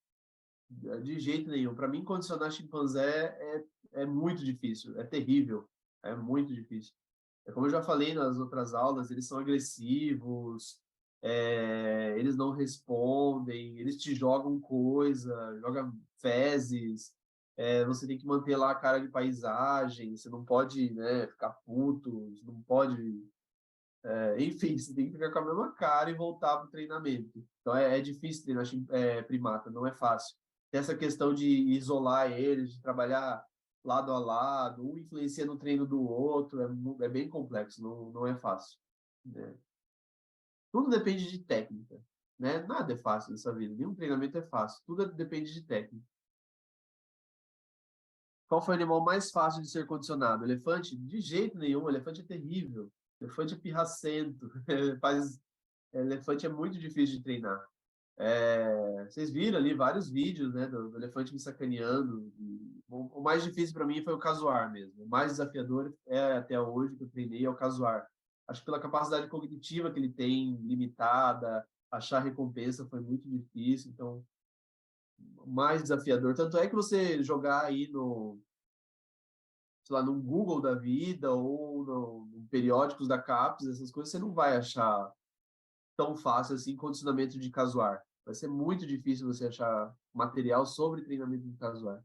de jeito nenhum. Para mim, condicionar chimpanzé é muito difícil, é terrível, é muito difícil. É como eu já falei nas outras aulas, eles são agressivos, eles não respondem, eles te jogam coisa, jogam fezes, você tem que manter lá a cara de paisagem, você não pode, né, ficar puto, você não pode... enfim, você tem que ficar com a mesma cara e voltar para o treinamento. Então, é difícil treinar primata, não é fácil. Tem essa questão de isolar eles, de trabalhar lado a lado, um influencia no treino do outro, é bem complexo, não é fácil, né? Tudo depende de técnica, né? Nada é fácil nessa vida, nenhum treinamento é fácil, tudo depende de técnica. Qual foi o animal mais fácil de ser condicionado? Elefante? De jeito nenhum, elefante é terrível, elefante é pirracento, elefante é muito difícil de treinar. Vocês viram ali vários vídeos, né, do elefante me sacaneando. O mais difícil para mim foi o casuar mesmo. O mais desafiador até hoje que eu treinei é o casuar. Acho que pela capacidade cognitiva que ele tem, limitada, achar recompensa foi muito difícil. Então, o mais desafiador. Tanto é que você jogar aí no, sei lá, no Google da vida ou no periódicos da CAPES, essas coisas, você não vai achar tão fácil assim condicionamento de casuar. Vai ser muito difícil você achar material sobre treinamento de casuar.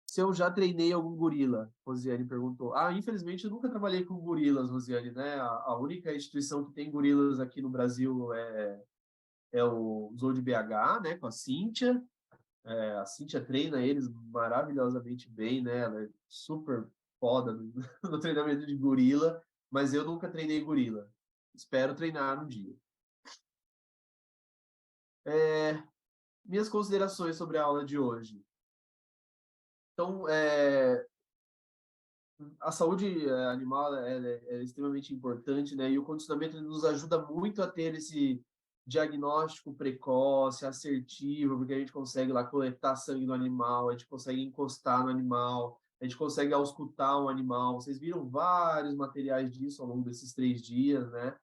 Se eu já treinei algum gorila, Rosiane perguntou. Infelizmente eu nunca trabalhei com gorilas, Rosiane, né? A única instituição que tem gorilas aqui no Brasil é o Zoo de BH, né? Com a Cíntia. A Cíntia treina eles maravilhosamente bem, né? Ela é super foda no treinamento de gorila, mas eu nunca treinei gorila. Espero treinar um dia. Minhas considerações sobre a aula de hoje. Então, a saúde animal é extremamente importante, né? E o condicionamento ele nos ajuda muito a ter esse diagnóstico precoce, assertivo, porque a gente consegue lá coletar sangue do animal, a gente consegue encostar no animal, a gente consegue auscultar um animal. Vocês viram vários materiais disso ao longo desses 3 dias, né?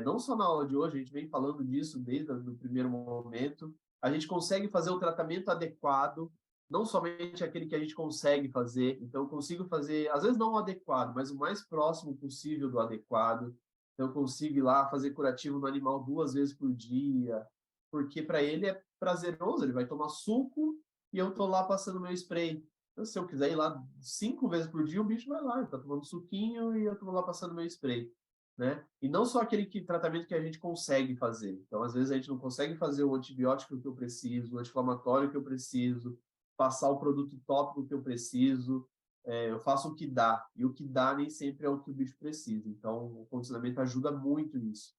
Não só na aula de hoje, a gente vem falando disso desde o primeiro momento. A gente consegue fazer o tratamento adequado, não somente aquele que a gente consegue fazer. Então, eu consigo fazer, às vezes não o adequado, mas o mais próximo possível do adequado. Então, eu consigo ir lá fazer curativo no animal 2 vezes por dia, porque para ele é prazeroso, ele vai tomar suco e eu estou lá passando meu spray. Então, se eu quiser ir lá 5 vezes por dia, o bicho vai lá, ele está tomando suquinho e eu estou lá passando meu spray, né? E não só aquele tratamento que a gente consegue fazer. Então, às vezes, a gente não consegue fazer o antibiótico que eu preciso, o anti-inflamatório que eu preciso, passar o produto tópico que eu preciso. Eu faço o que dá, e o que dá nem sempre é o que o bicho precisa. Então, o condicionamento ajuda muito nisso.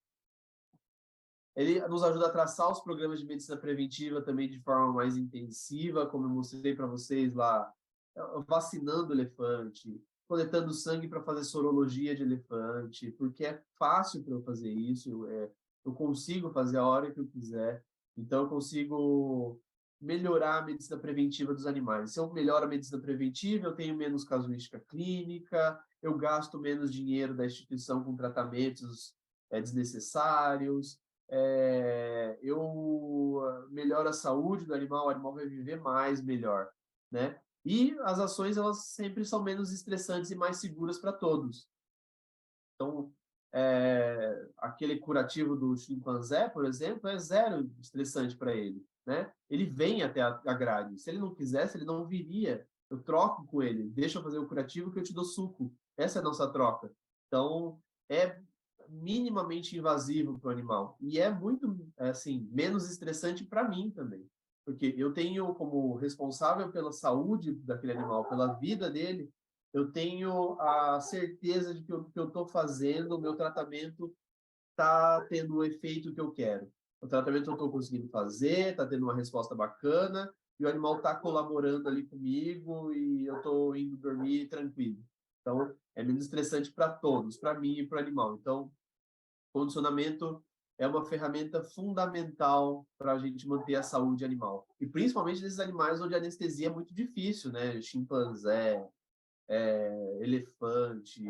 Ele nos ajuda a traçar os programas de medicina preventiva também de forma mais intensiva, como eu mostrei para vocês lá, vacinando o elefante, coletando sangue para fazer sorologia de elefante, porque é fácil para eu fazer isso, eu consigo fazer a hora que eu quiser, então eu consigo melhorar a medicina preventiva dos animais. Se eu melhoro a medicina preventiva, eu tenho menos casuística clínica, eu gasto menos dinheiro da instituição com tratamentos desnecessários, eu melhoro a saúde do animal, o animal vai viver mais, melhor, né? E as ações, elas sempre são menos estressantes e mais seguras para todos. Então, aquele curativo do chimpanzé, por exemplo, é zero estressante para ele, né? Ele vem até a grade. Se ele não quisesse, ele não viria. Eu troco com ele, deixa eu fazer o curativo que eu te dou suco. Essa é a nossa troca. Então, é minimamente invasivo para o animal. E é muito, assim, menos estressante para mim também. Porque eu tenho como responsável pela saúde daquele animal, pela vida dele, eu tenho a certeza de que o que eu estou fazendo, o meu tratamento está tendo o efeito que eu quero. O tratamento eu estou conseguindo fazer, está tendo uma resposta bacana, e o animal está colaborando ali comigo, e eu estou indo dormir tranquilo. Então, é menos estressante para todos, para mim e para o animal. Então, condicionamento é uma ferramenta fundamental para a gente manter a saúde animal. E principalmente nesses animais onde a anestesia é muito difícil, né? Chimpanzé, elefante,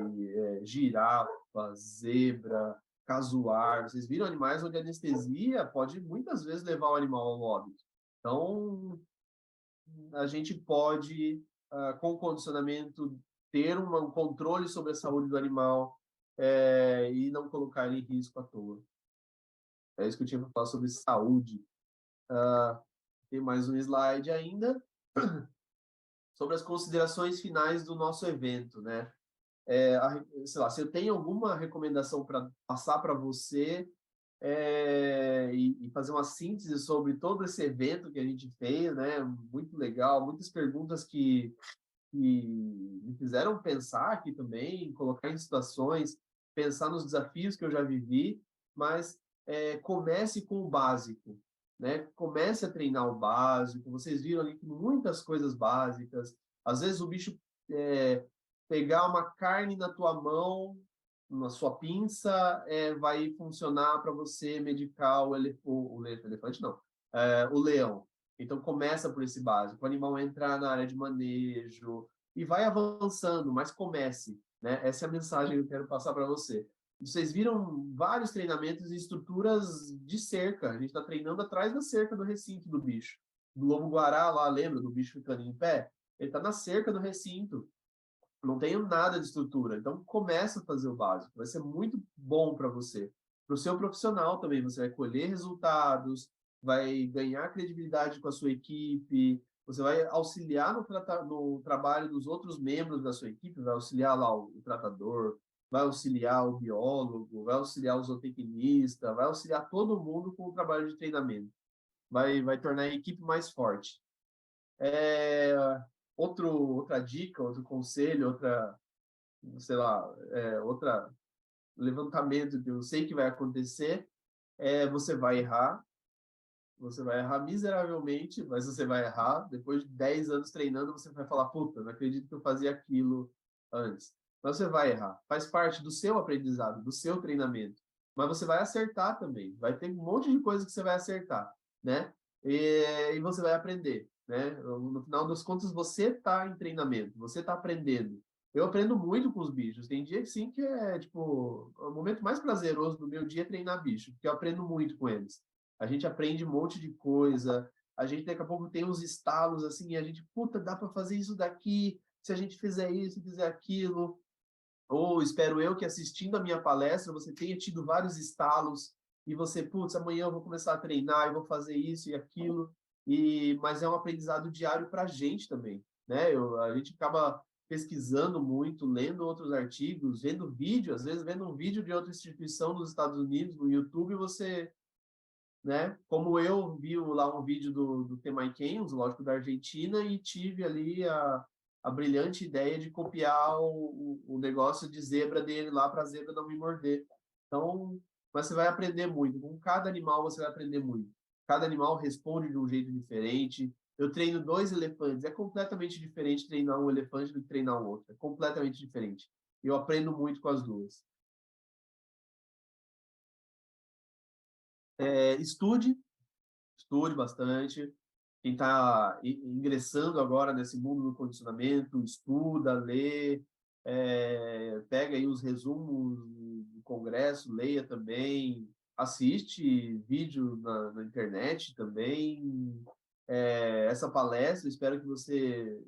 girafa, zebra, casuar. Vocês viram animais onde a anestesia pode muitas vezes levar o animal ao óbito. Então, a gente pode, com o condicionamento, ter um controle sobre a saúde do animal e não colocar ele em risco à toa. É isso que eu tinha para falar sobre saúde. Tem mais um slide ainda sobre as considerações finais do nosso evento, né? Sei lá, se eu tenho alguma recomendação para passar para você e fazer uma síntese sobre todo esse evento que a gente fez, né? Muito legal, muitas perguntas que me fizeram pensar aqui também, colocar em situações, pensar nos desafios que eu já vivi, mas comece com o básico, né? Comece a treinar o básico. Vocês viram ali que muitas coisas básicas. Às vezes o bicho pegar uma carne na tua mão, na sua pinça, vai funcionar para você medicar o elefante, não, o leão. Então, começa por esse básico. O animal entrar na área de manejo e vai avançando, mas comece, né? Essa é a mensagem que eu quero passar para você. Vocês viram vários treinamentos e estruturas de cerca. A gente está treinando atrás da cerca do recinto do bicho. Do lobo-guará lá, lembra do bicho ficando em pé? Ele está na cerca do recinto. Não tenho nada de estrutura. Então, começa a fazer o básico. Vai ser muito bom para você. Para o seu profissional também, você vai colher resultados, vai ganhar credibilidade com a sua equipe, você vai auxiliar no trabalho dos outros membros da sua equipe, vai auxiliar lá o tratador, vai auxiliar o biólogo, vai auxiliar o zootecnista, vai auxiliar todo mundo com o trabalho de treinamento. Vai tornar a equipe mais forte. Outra dica, outro conselho, sei lá, outra levantamento que eu sei que vai acontecer, você vai errar, você vai errar miseravelmente, mas você vai errar. Depois de 10 anos treinando, você vai falar, puta, não acredito que eu fazia aquilo antes. Mas você vai errar. Faz parte do seu aprendizado, do seu treinamento. Mas você vai acertar também. Vai ter um monte de coisa que você vai acertar, né? E você vai aprender, né? No final das contas, você está em treinamento, você está aprendendo. Eu aprendo muito com os bichos. Tem dia que sim que é, tipo, o momento mais prazeroso do meu dia é treinar bicho, porque eu aprendo muito com eles. A gente aprende um monte de coisa, a gente daqui a pouco tem uns estalos assim, e a gente, puta, dá para fazer isso daqui, se a gente fizer isso, fizer aquilo. Ou espero eu que assistindo a minha palestra você tenha tido vários estalos e você, putz, amanhã eu vou começar a treinar e vou fazer isso e aquilo. Mas é um aprendizado diário para a gente também, né? A gente acaba pesquisando muito, lendo outros artigos, vendo vídeo, às vezes vendo um vídeo de outra instituição nos Estados Unidos, no YouTube, você, né? Como eu vi lá um vídeo do Temaiken, um zoológico da Argentina, e tive ali a brilhante ideia de copiar o negócio de zebra dele lá para a zebra não me morder. Então, mas você vai aprender muito. Com cada animal você vai aprender muito. Cada animal responde de um jeito diferente. Eu treino 2 elefantes. É completamente diferente treinar um elefante do que treinar um outro. É completamente diferente. Eu aprendo muito com as duas. Estude bastante. Quem está ingressando agora nesse mundo do condicionamento, estuda, lê, pega aí os resumos do congresso, leia também, assiste vídeo na internet também. Essa palestra, espero que você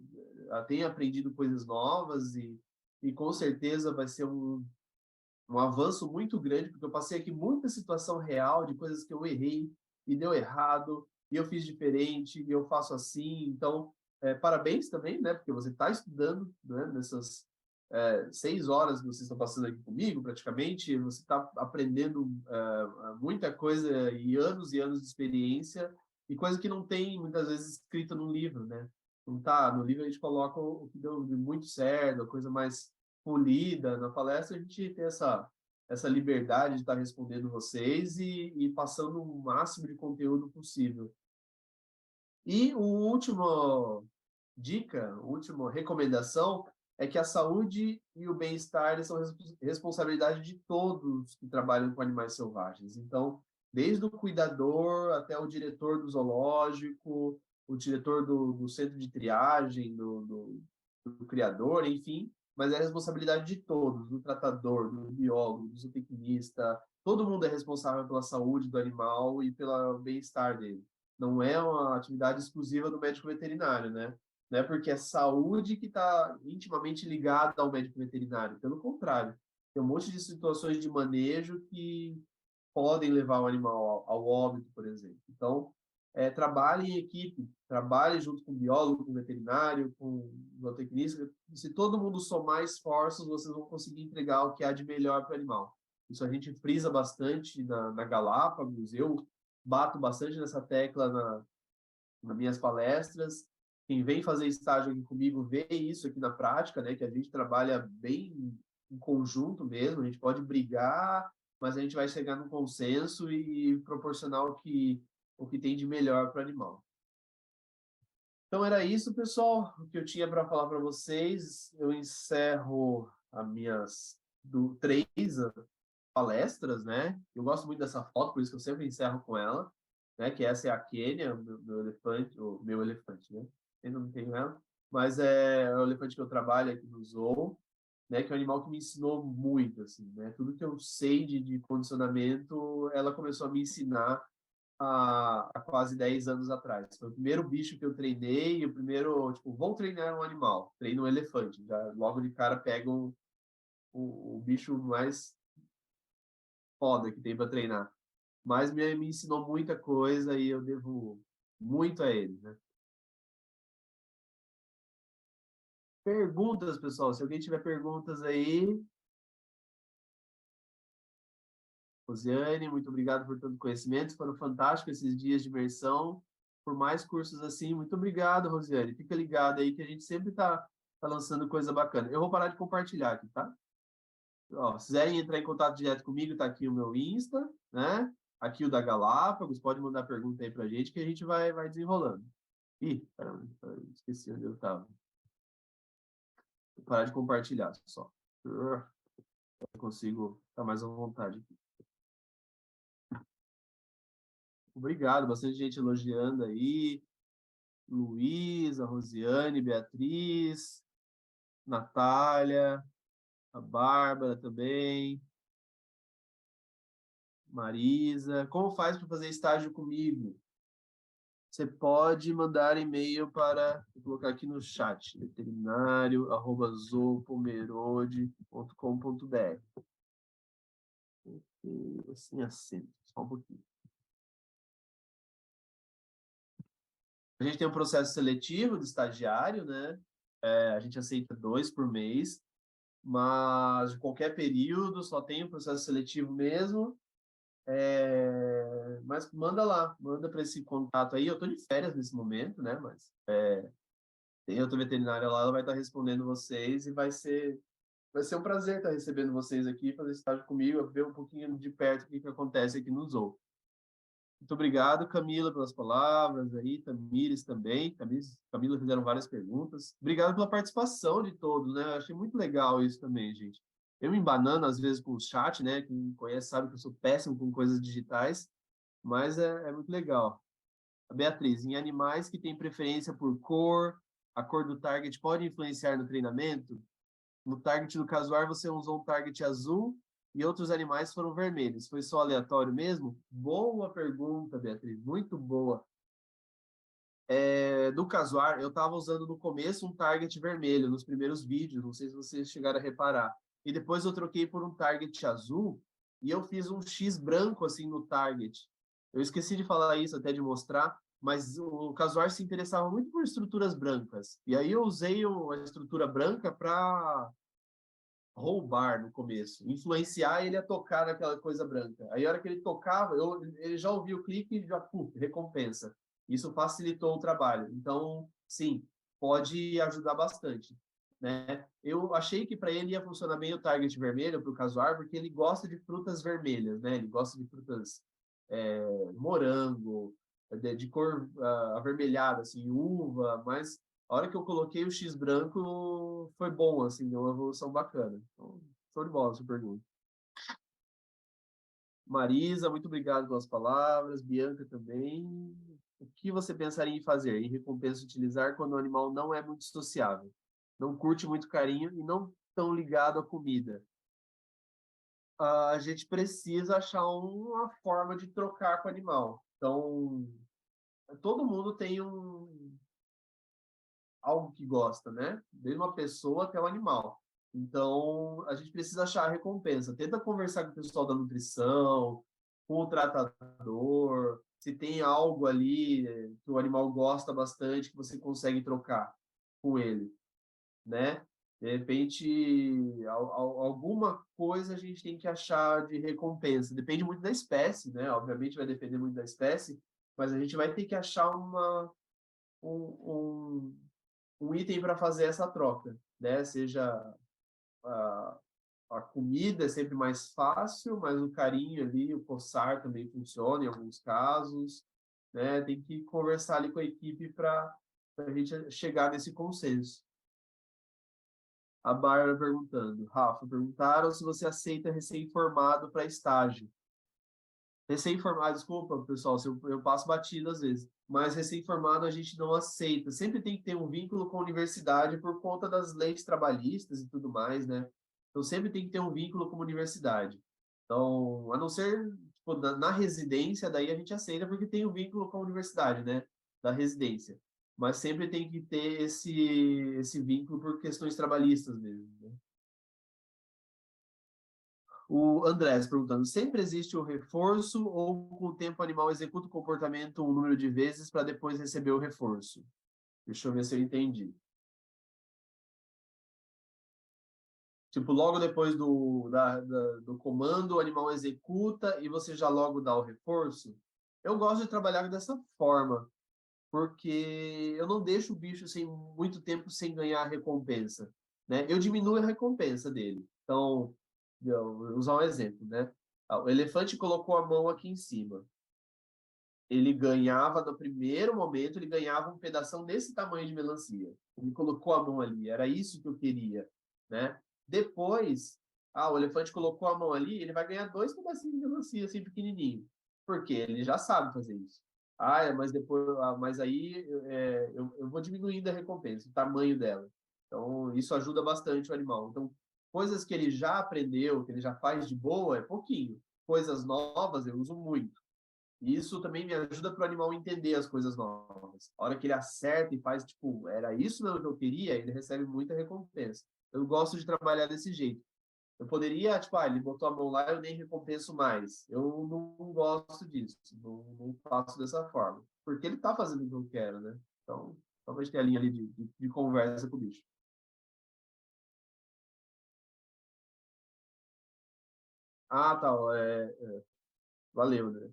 tenha aprendido coisas novas e com certeza vai ser um avanço muito grande, porque eu passei aqui muita situação real de coisas que eu errei e deu errado, e eu fiz diferente, e eu faço assim. Então, parabéns também, né? Porque você está estudando, né? Nessas 6 horas que vocês estão passando aqui comigo, praticamente, você está aprendendo muita coisa e anos de experiência, e coisa que não tem, muitas vezes, escrita no livro, né? Não tá, no livro a gente coloca o que deu muito certo, a coisa mais polida. Na palestra a gente tem essa liberdade de estar respondendo vocês e passando o máximo de conteúdo possível. E o último dica, a última recomendação é que a saúde e o bem-estar são responsabilidade de todos que trabalham com animais selvagens. Então, desde o cuidador até o diretor do zoológico, o diretor do centro de triagem, do criador, enfim, mas é responsabilidade de todos, do tratador, do biólogo, do zootecnista, todo mundo é responsável pela saúde do animal e pelo bem-estar dele. Não é uma atividade exclusiva do médico veterinário, né? Não é porque é saúde que está intimamente ligada ao médico veterinário. Pelo contrário, tem um monte de situações de manejo que podem levar o animal ao óbito, por exemplo. Então, trabalhe em equipe, trabalhe junto com o biólogo, com o veterinário, com o zootecnista. Se todo mundo somar esforços, vocês vão conseguir entregar o que há de melhor para o animal. Isso a gente frisa bastante na Galápagos. Eu bato bastante nessa tecla nas minhas palestras. Quem vem fazer estágio aqui comigo vê isso aqui na prática, né? Que a gente trabalha bem em conjunto mesmo. A gente pode brigar, mas a gente vai chegar num consenso e proporcionar o que tem de melhor para o animal. Então era isso, pessoal, o que eu tinha para falar para vocês. Eu encerro as minhas 3 palestras, né? Eu gosto muito dessa foto, por isso que eu sempre encerro com ela, né? Que essa é a Quênia, meu elefante, o meu elefante, né? Eu não tenho ela, mas é o elefante que eu trabalho aqui no zoo, né? Que é um animal que me ensinou muito, assim, né? Tudo que eu sei de condicionamento, ela começou a me ensinar há quase 10 anos atrás. Foi o primeiro bicho que eu treinei, o primeiro, tipo, vou treinar um animal, treino um elefante, já logo de cara pega o bicho mais foda que tem para treinar. Mas me ensinou muita coisa e eu devo muito a ele, né? Perguntas, pessoal. Se alguém tiver perguntas aí, Rosiane, muito obrigado por todo o conhecimento. Foram fantásticos esses dias de imersão. Por mais cursos assim, muito obrigado, Rosiane. Fica ligado aí que a gente sempre tá lançando coisa bacana. Eu vou parar de compartilhar aqui, tá? Ó, se quiserem entrar em contato direto comigo, tá aqui o meu Insta, né? aqui o da Galápagos, pode mandar pergunta aí pra gente que a gente vai desenrolando. Ih, caramba, esqueci onde eu estava. Vou parar de compartilhar só. Eu consigo estar mais à vontade aqui. Obrigado, bastante gente elogiando aí. Luísa, Rosiane, Beatriz, Natália, a Bárbara também, Marisa. Como faz para fazer estágio comigo? Você pode mandar e-mail para, vou colocar aqui no chat, veterinário@zoopomerode.com.br. Assim, acento, só um pouquinho. A gente tem um processo seletivo de estagiário, né? A gente aceita 2 por mês, mas de qualquer período, só tem o processo seletivo mesmo. Mas manda lá, manda para esse contato aí. Eu estou de férias nesse momento, né? Mas tem outra veterinária lá, ela vai estar respondendo vocês e vai ser um prazer estar recebendo vocês aqui, fazer estágio comigo, ver um pouquinho de perto o que acontece aqui no Zoo. Muito obrigado, Camila, pelas palavras aí, Tamires também. Camila fizeram várias perguntas. Obrigado pela participação de todos, né? Eu achei muito legal isso também, gente. Eu me embanando às vezes com o chat, né? Quem me conhece sabe que eu sou péssimo com coisas digitais, mas é muito legal. A Beatriz, em animais que têm preferência por cor, a cor do target pode influenciar no treinamento? No target do casuar, você usou um target azul e outros animais foram vermelhos. Foi só aleatório mesmo? Boa pergunta, Beatriz. Muito boa. Do casuar, eu estava usando no começo um target vermelho, nos primeiros vídeos. Não sei se vocês chegaram a reparar. E depois eu troquei por um target azul e eu fiz um X branco assim no target. Eu esqueci de falar isso, até de mostrar, mas o casuar se interessava muito por estruturas brancas. E aí eu usei a estrutura branca para roubar no começo, influenciar ele a tocar naquela coisa branca. Aí a hora que ele tocava, ele já ouvia o clique e já, recompensa. Isso facilitou o trabalho. Então, sim, pode ajudar bastante, né? Eu achei que para ele ia funcionar bem o target vermelho para o casuar, porque ele gosta de frutas vermelhas, né? Ele gosta de frutas morango, de cor avermelhada, assim, uva, mas a hora que eu coloquei o X branco, foi bom, assim, deu uma evolução bacana. Então, show de bola, sua pergunta. Marisa, muito obrigado pelas palavras. Bianca também. O que você pensaria em fazer? Em recompensa utilizar quando o animal não é muito sociável, não curte muito carinho e não tão ligado à comida? A gente precisa achar uma forma de trocar com o animal. Então, todo mundo tem algo que gosta, né? Desde uma pessoa até um animal. Então, a gente precisa achar a recompensa. Tenta conversar com o pessoal da nutrição, com o tratador, se tem algo ali que o animal gosta bastante que você consegue trocar com ele, né? De repente, alguma coisa a gente tem que achar de recompensa. Depende muito da espécie, né? Obviamente vai depender muito da espécie, mas a gente vai ter que achar um, um item para fazer essa troca, né? Seja a comida é sempre mais fácil, mas o carinho ali, o coçar também funciona em alguns casos, né? Tem que conversar ali com a equipe para a gente chegar nesse consenso. A Bárbara perguntando, Rafa, perguntaram se você aceita recém-formado para estágio. Recém-formado, desculpa, pessoal, se eu passo batido às vezes, mas recém-formado a gente não aceita. Sempre tem que ter um vínculo com a universidade por conta das leis trabalhistas e tudo mais, né? Então sempre tem que ter um vínculo com a universidade. Então, a não ser tipo, na residência, daí a gente aceita porque tem um vínculo com a universidade, né? Da residência. Mas sempre tem que ter esse vínculo por questões trabalhistas mesmo, né? O Andrés perguntando, sempre existe o reforço ou com o tempo o animal executa o comportamento um número de vezes para depois receber o reforço? Deixa eu ver se eu entendi. Tipo, logo depois do comando, o animal executa e você já logo dá o reforço? Eu gosto de trabalhar dessa forma, porque eu não deixo o bicho sem muito tempo sem ganhar a recompensa, né? Eu diminuo a recompensa dele. Então, vou usar um exemplo, né? O elefante colocou a mão aqui em cima. Ele ganhava, no primeiro momento, ele ganhava um pedação desse tamanho de melancia. Ele colocou a mão ali, era isso que eu queria, né? Depois, o elefante colocou a mão ali, ele vai ganhar 2 pedacinhos de melancia, assim, pequenininho. Por quê? Ele já sabe fazer isso. Mas depois, mas aí eu vou diminuindo a recompensa, o tamanho dela. Então, isso ajuda bastante o animal. Então, coisas que ele já aprendeu, que ele já faz de boa, é pouquinho. Coisas novas eu uso muito. E isso também me ajuda para o animal entender as coisas novas. A hora que ele acerta e faz, tipo, era isso mesmo que eu queria, ele recebe muita recompensa. Eu gosto de trabalhar desse jeito. Eu poderia, tipo, ele botou a mão lá, eu nem recompenso mais. Eu não gosto disso, não faço dessa forma. Porque ele está fazendo o que eu quero, né? Então, talvez tenha a linha ali de conversa com o bicho. Tá, valeu, né?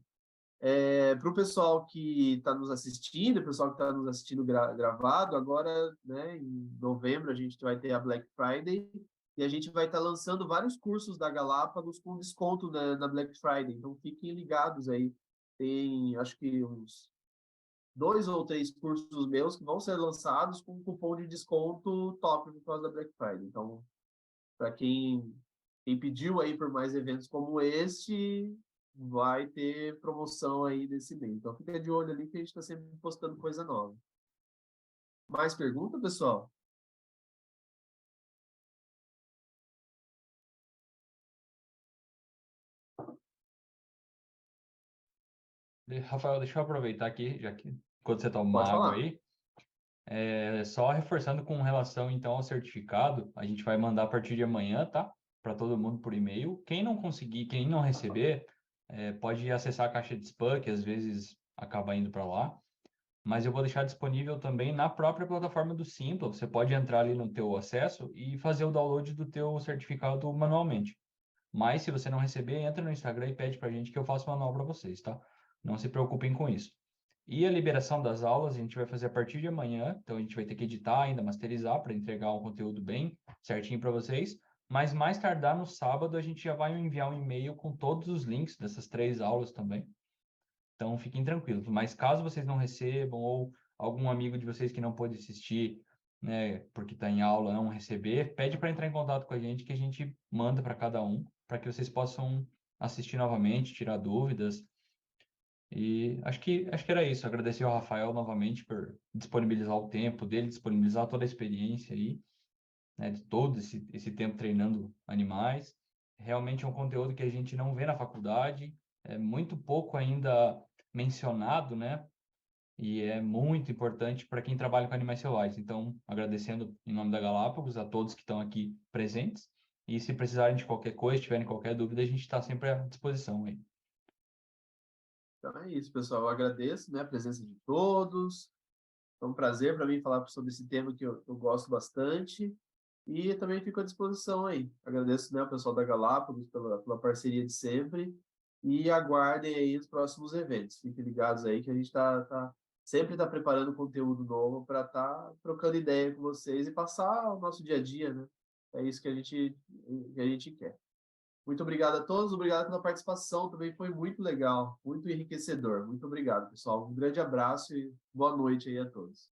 Para o pessoal que está nos assistindo, o pessoal que está nos assistindo gravado, agora, né, em novembro, a gente vai ter a Black Friday e a gente vai estar lançando vários cursos da Galápagos com desconto na Black Friday. Então, fiquem ligados aí. Tem, acho que uns 2 ou 3 cursos meus que vão ser lançados com um cupom de desconto top por causa da Black Friday. Então, para quem pediu aí por mais eventos como este, vai ter promoção aí desse mês. Então fica de olho ali que a gente está sempre postando coisa nova. Mais pergunta, pessoal? Rafael, deixa eu aproveitar aqui, já que enquanto você toma Pode uma água falar. aí, só reforçando com relação então ao certificado, a gente vai mandar a partir de amanhã, tá? Para todo mundo por e-mail. Quem não conseguir, quem não receber, pode acessar a caixa de spam, que às vezes acaba indo para lá. Mas eu vou deixar disponível também na própria plataforma do Simpla. Você pode entrar ali no teu acesso e fazer o download do teu certificado manualmente. Mas se você não receber, entra no Instagram e pede para a gente que eu faço manual para vocês, tá? Não se preocupem com isso. E a liberação das aulas a gente vai fazer a partir de amanhã, então a gente vai ter que editar ainda, masterizar para entregar um conteúdo bem certinho para vocês. Mas mais tardar no sábado a gente já vai enviar um e-mail com todos os links dessas 3 aulas também. Então fiquem tranquilos. Mas caso vocês não recebam ou algum amigo de vocês que não pôde assistir, né, porque está em aula, não receber, pede para entrar em contato com a gente que a gente manda para cada um, para que vocês possam assistir novamente, tirar dúvidas. E acho que era isso. Agradecer ao Rafael novamente por disponibilizar o tempo dele, disponibilizar toda a experiência aí, né, de todo esse tempo treinando animais. Realmente é um conteúdo que a gente não vê na faculdade, é muito pouco ainda mencionado, né? E é muito importante para quem trabalha com animais selvagens. Então, agradecendo em nome da Galápagos a todos que estão aqui presentes. E se precisarem de qualquer coisa, tiverem qualquer dúvida, a gente está sempre à disposição aí. Então é isso, pessoal. Eu agradeço, né, a presença de todos. É um prazer para mim falar sobre esse tema que eu gosto bastante. E também fico à disposição aí. Agradeço, né, o pessoal da Galápagos pela parceria de sempre. E aguardem aí os próximos eventos. Fiquem ligados aí que a gente sempre está preparando conteúdo novo para estar trocando ideia com vocês e passar o nosso dia a dia, né? É isso que a gente quer. Muito obrigado a todos, obrigado pela participação, também foi muito legal, muito enriquecedor. Muito obrigado, pessoal. Um grande abraço e boa noite aí a todos.